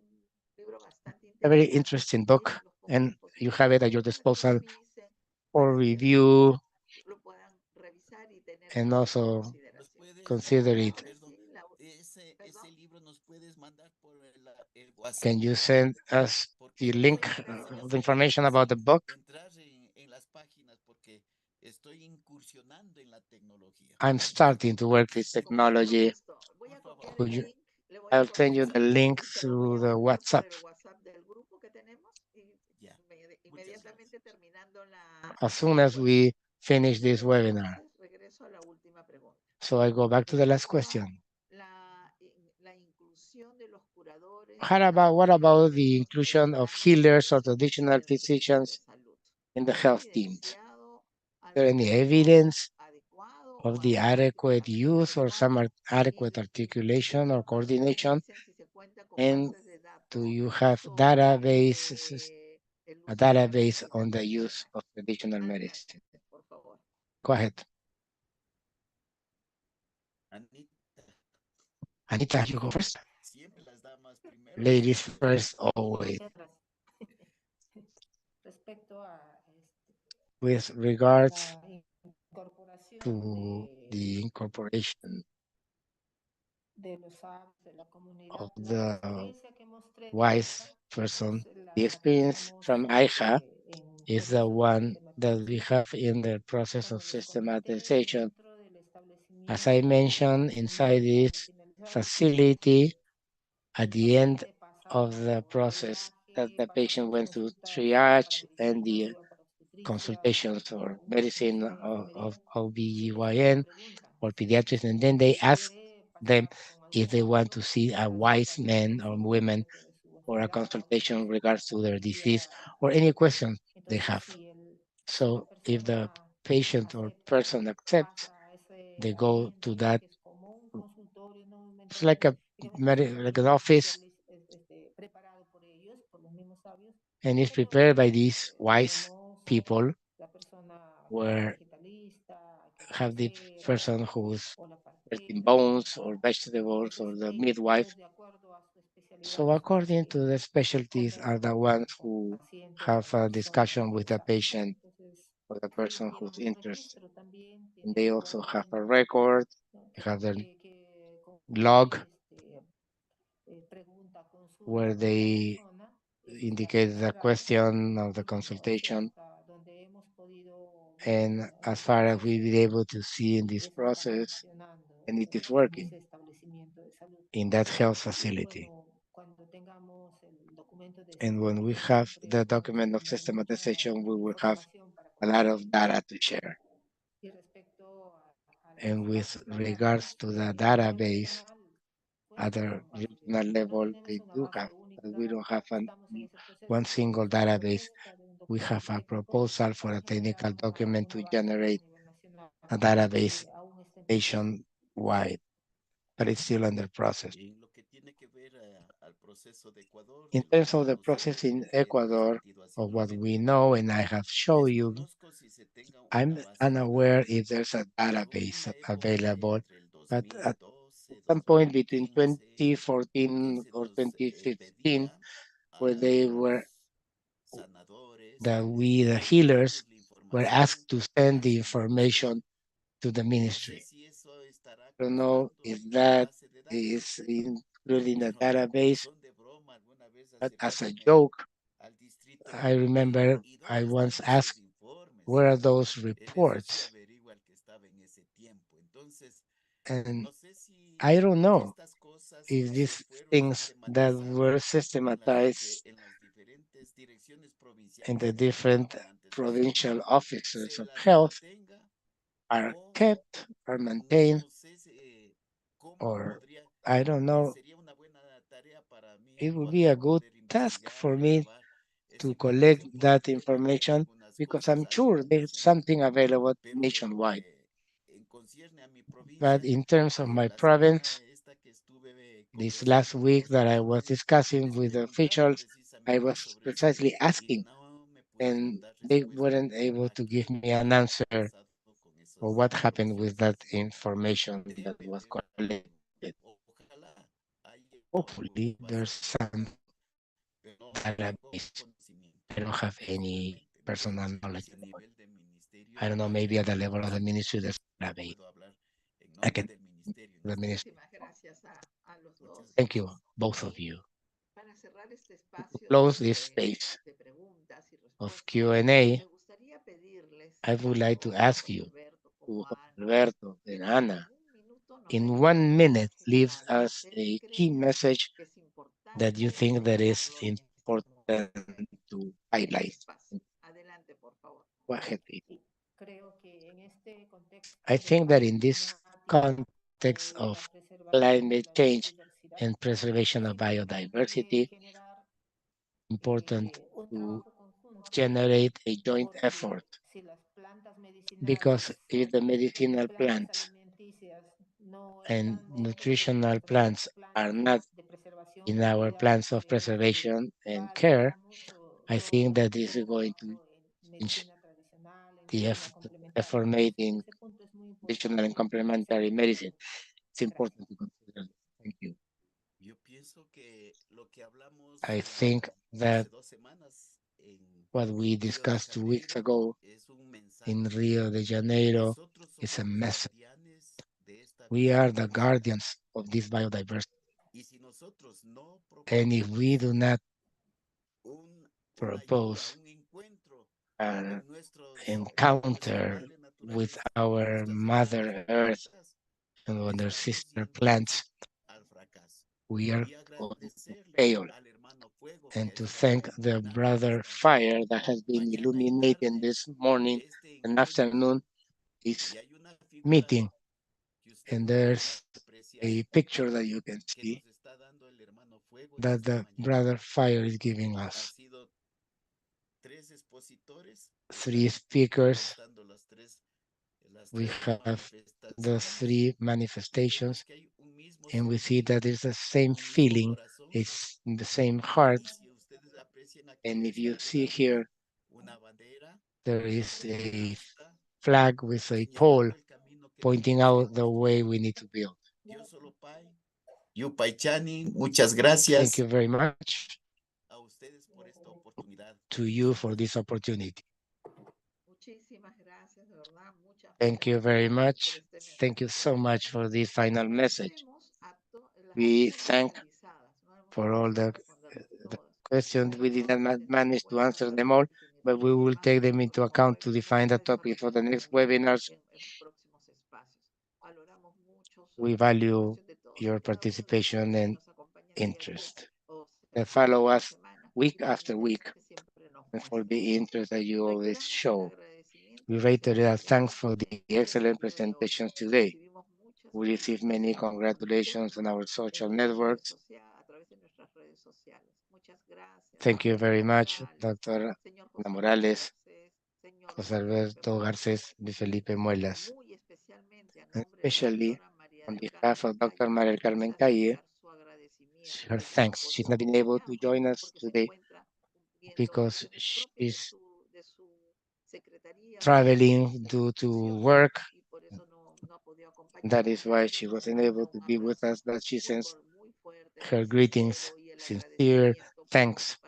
libro bastante A very interesante interesting que book, tiene los puntos and you have it at your positivos para que disposal revisen, for para que review lo puedan revisar y tener and en also consideración. consider it. Ahora sí, perdón. Ese libro nos puedes mandar por el WhatsApp. Can you send us the Porque link se me of the hace information difícil about the book? entrar en las páginas porque estoy incursionando en la tecnología. I'm starting to work with Con technology. mucho gusto. Voy a copiar Could el you- link, le voy a I'll send you copiar the el link link y se lo voy through a the mandar WhatsApp. por el WhatsApp del grupo que tenemos y Ya. inmediatamente terminando la As soon as we finish this Pero webinar. entonces regreso a la última pregunta. So I go back to the last ¿Cómo va question. la inclusión de los curadores, What about the dentro inclusion del of plan healers or nacional traditional de physicians salud? in the ¿Se ha health teams? evidenciado Is there any algún evidence adecuado of o the algún adequate particularmente use or some adecuado? adequate Y articulation or quiero también que me coordination? dicen si se cuenta con And bases de do datos you have sobre databases, el a uso de la database medicina on the use tradicional? of traditional Adelante, medicine? por favor. Go ahead. Anita, Anita, you go first. siempre las damas primero. Ladies first, always. Muchas gracias. Respecto a With regards la incorporación to the incorporation de los sabios de la comunidad, of la the experiencia que mostré de wise AIJA person, es the la que experience estamos from AIHA en is the proceso de one that we sistematización. have in the process of Como les comenté, systematization. dentro del As I establecimiento mentioned, inside nacional this medicinalizado, facility, at el the end paciente pasa of por the process that triaje, the pasa patient por went through consultas para triage and medicina, the luego para obstetricia consultations o or algunas medicine condiciones de of enfermería y les hace la OBGYN pregunta or si pediatrics, and then they ask quiere them pasar con algún if they want sabio to see a para su wise caso de man or woman conocimiento de su or a enfermedad o de consultation in su regards to their patología disease or any actual. question they Entonces, have. si la So if the persona patient or acepta, person accepts, pasa a ese they go to ambiente that. que es como un consultorio, ¿no? Un It's like entorno, digamos que like an office, preparado por ellos, por los mismos sabios, and it's prepared by donde these wise tenemos people la persona where vegetalista, have the agricultura person who's o la in partera, bones or vegetables or entonces the midwife. ellos de acuerdo a su So especialidad according to the specialties are the conversan ones con el who paciente o have con la a persona discussion with the interesada. patient Entonces, or the ellos person who's llevan un interested. registro también, And tienen they su also have a orden, record, ¿no? they have their Con log qué pregunta, where consulta va la they persona, está indicate the registrado. question of the Y bueno, eso consultation. hasta donde hemos podido ver And en as este far as we've proceso, been able to see in this eso está process, funcionando and it is en working ese establecimiento de salud. in that health Y facility. bueno, cuando tengamos el documento de And when we have sistematización, the vamos a document of tener mucha systematization, we will have información para a lot compartir. of data to share. Y respecto a las And with bases de regards datos to the a nivel database nacional, at cuenta the con bases de regional datos. No level, tenemos they una do base have, but we única, don't have estamos en ese one proceso, single tenemos una database. propuesta de un We have documento a técnico proposal for para a generar technical document to una base a generate nivel nacional a database que aún está en proceso. nationwide, but it's still under process. En lo que tiene que ver al proceso de Ecuador, In de lo terms que of the han process ustedes in transmitido Ecuador, of what we hacia know and I have shown you, desconozco si se tenga I'm una base de unaware datos. if there's a Pero en database la época available, entre el but at 2012, some point between 2015, que 2014 se or nos 2015, pedía where they were sanadores, that we, the healers, were información asked to send the hacia el information to the No ministry. sé si eso estará I don't know constando if en la that base de is datos, included in the pero database, son de broma. Alguna vez but as a acercándome joke, al distrito I remember ¿y I dónde once están esos asked, informes? where are those Eso sí reports? averigua el que estaba en ese tiempo. Entonces, And no sé si I don't know estas cosas if se these fueron things that were sistematizando systematized en las diferentes direcciones in provinciales the de salud different con antecedentes provincial offices se of las health mantenga are o kept or maintained, no sé cómo or podría, I don't know. sería una buena tarea para mí It would be a good poder task investigar, for me recabar esa to collect información that porque de repente information algunas because cosas I'm hay sure en there's nacional, something available pero nationwide. en concierne a mi But provincia, in terms of my la semana province, esta que estuve this last conversando con week las that I was autoridades, discussing les with the preguntaba officials, I precisamente was sobre eso precisely y asking, no me pudieron and dar they respuesta weren't able a to qué give me an había answer pasado con for esas what happened with informaciones. that Así information that debe was haber collected. ojalá haya Hopefully, there's bases de some datos, pero no tengo database. conocimiento I don't have any personalmente. No sé personal knowledge si a about. nivel de ministerio I don't know, maybe haya at the level of the información. ministry, there's a No database. puedo hablar en I nombre can, del ministerio en the este ministry. Muchísimas gracias a los Muchas dos. Thank you, both of Y you. para cerrar este To espacio close this space de preguntas y of respuestas, Q&A, me gustaría pedirles I would like to tanto a ask José you, Alberto to como a Ana, Alberto que and en Ana, un minuto nos in dejen 1 un minute, mensaje leave clave que us ustedes a key crean message que es that you importante think that is dejarlo en este important to highlight. espacio. Adelante, por favor. Go ahead, please. Sí, creo que en este contexto I de think that cambio in this climático context y la of preservación de climate la change biodiversidad, and preservation es of importante biodiversity, generar important un to trabajo conjunto, generate a joint porque effort, si las plantas because medicinales if the y las medicinal plantas plants alimenticias no and están dentro de nutritional nuestros plants are planes not de preservación in y our cuidado, plans of creemos que preservation and va a care, limitar mucho I todo think lo that que this se is going to trabajó en change medicina tradicional, en the medicina complementaria. effort made Entonces, in ese punto es muy additional and importante complementary hacerlo medicine. presente. It's Gracias. important to consider this. Thank you. Yo pienso que lo que hablamos I think that hace 2 semanas en what we Río de discussed 2 weeks Janeiro ago es un in mensaje. Rio de Janeiro Nosotros is somos a los message. guardianes de esta We are the biodiversidad. guardians of this biodiversity. Y si nosotros no And if we proponemos do not una ayuda, propose un encuentro an con con nuestra encounter madre with naturaleza, con our nuestras hermanas Mother Earth plantas, and other estamos sister yendo plants, al fracaso. we are Y going to agradecerle fail. al hermano fuego que And ha to estado thank the iluminando brother esta fire jornada. that has been Mañana y illuminating tarde this morning de este and encuentro afternoon is y hay una figura meeting. que And ustedes van a there's apreciar a picture that you can que see nos está dando el hermano fuego en that esta the mañana. brother fire is giving Ha us. sido 3 expositores que 3 están speakers. contando las We tres have the manifestaciones 3 y vemos manifestations, que hay un mismo and we see sentir, that it's the same un mismo feeling, corazón. it's in the same heart. Y si ustedes aprecian And aquí if está you see quedando here, una bandera, there is un a asta flag with a pole señalando el camino que pointing tenemos que out the way construir. we need to build. Dios solo Pai, Yupai Chani, muchas Thank gracias you very much a ustedes por esta oportunidad. to you for this opportunity. Muchísimas gracias, de verdad. Thank you Muchas very gracias por much. este Thank you mensaje. so much for this final message. Agradecemos a las We preguntas thank realizadas. No hemos for all podido the responderlas todas. questions. We Sobre did todo not porque no manage to encuentran answer la them all, oportunidad but we de will take them into como account to webinars. define the Ustedes topic for the next desarrollarán webinars. en próximos espacios. Valoramos mucho We la value participación de todos y your cada uno de participation ustedes que and nos acompañan día a día interest o that semana follow tras us semana week y por el after interés week que siempre nos and for muestran. the interest that you always Reiteramos el show. agradecimiento We a los reiterate our excelentes thanks for the ponentes del excellent día de hoy. presentations today. Recibimos muchas We receive many felicitaciones por congratulations on interno our social en las redes networks. sociales, a través de nuestras redes sociales. Muchas gracias, Thank you doctora very much, Morales, Dr. señor Ana José Alberto Morales, Garcés, señor José Luis Felipe Alberto Muelas, Garcés de Felipe Muelas, muy especialmente a and nombre de la especially doctora María on del behalf Carmen of Dr. Calle, Maria del Carmen hacerle Calle, llegar su agradecimiento her que no ha thanks. She's podido not been able to acompañarnos join us porque se today encuentra cumpliendo because funciones propias she's de su secretaría, traveling due to funciones work. y por eso no ha podido That acompañarnos, is why pero she nos wasn't manda able un to be with abrazo us, but she muy, sends muy fuerte, her muy greetings, sincero y el sincere agradecimiento por thanks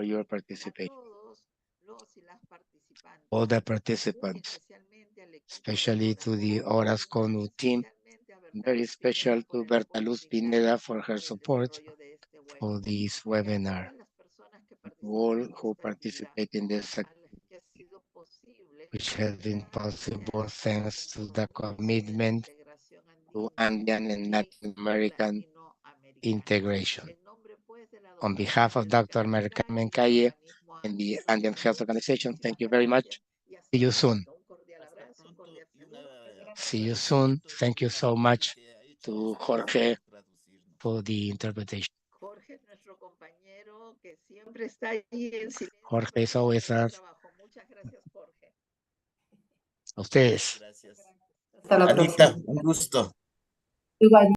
for your a participation. todos los y las participantes, All the muy participants, especialmente al equipo de especially to the Horas Conu team, especialmente a Berta very Luz special Pineda por to el Berta apoyo Luz que Pineda brinda for her para el support desarrollo de este for webinar. this Y a webinar. todas las personas que All participan en who esta participate in this, actividad, a las que ha sido posible which has been possible gracias thanks al to the compromiso de la commitment integración to andina Andean and y Latin American latinoamericana. integration. En nombre, pues, de la On doctora behalf of María del Dr. Carmen Carmen Calle y del Calle organismo and the Andean Andean Health Health Organization, Organization, thank you muchísimas very much. gracias y hasta See you pronto. soon. Un cordial Hasta abrazo, un pronto cordial y un saludo. See you soon. agradecimiento Thank you también a so Jorge much que ha hecho to el esfuerzo Jorge por traducirnos. for the interpretation. Jorge es nuestro compañero que siempre está ahí en silencio. Jorge pero is always hace el us. trabajo. Muchas gracias, Jorge. A ustedes. Gracias. Hasta la Anita, próxima. un gusto. Igual.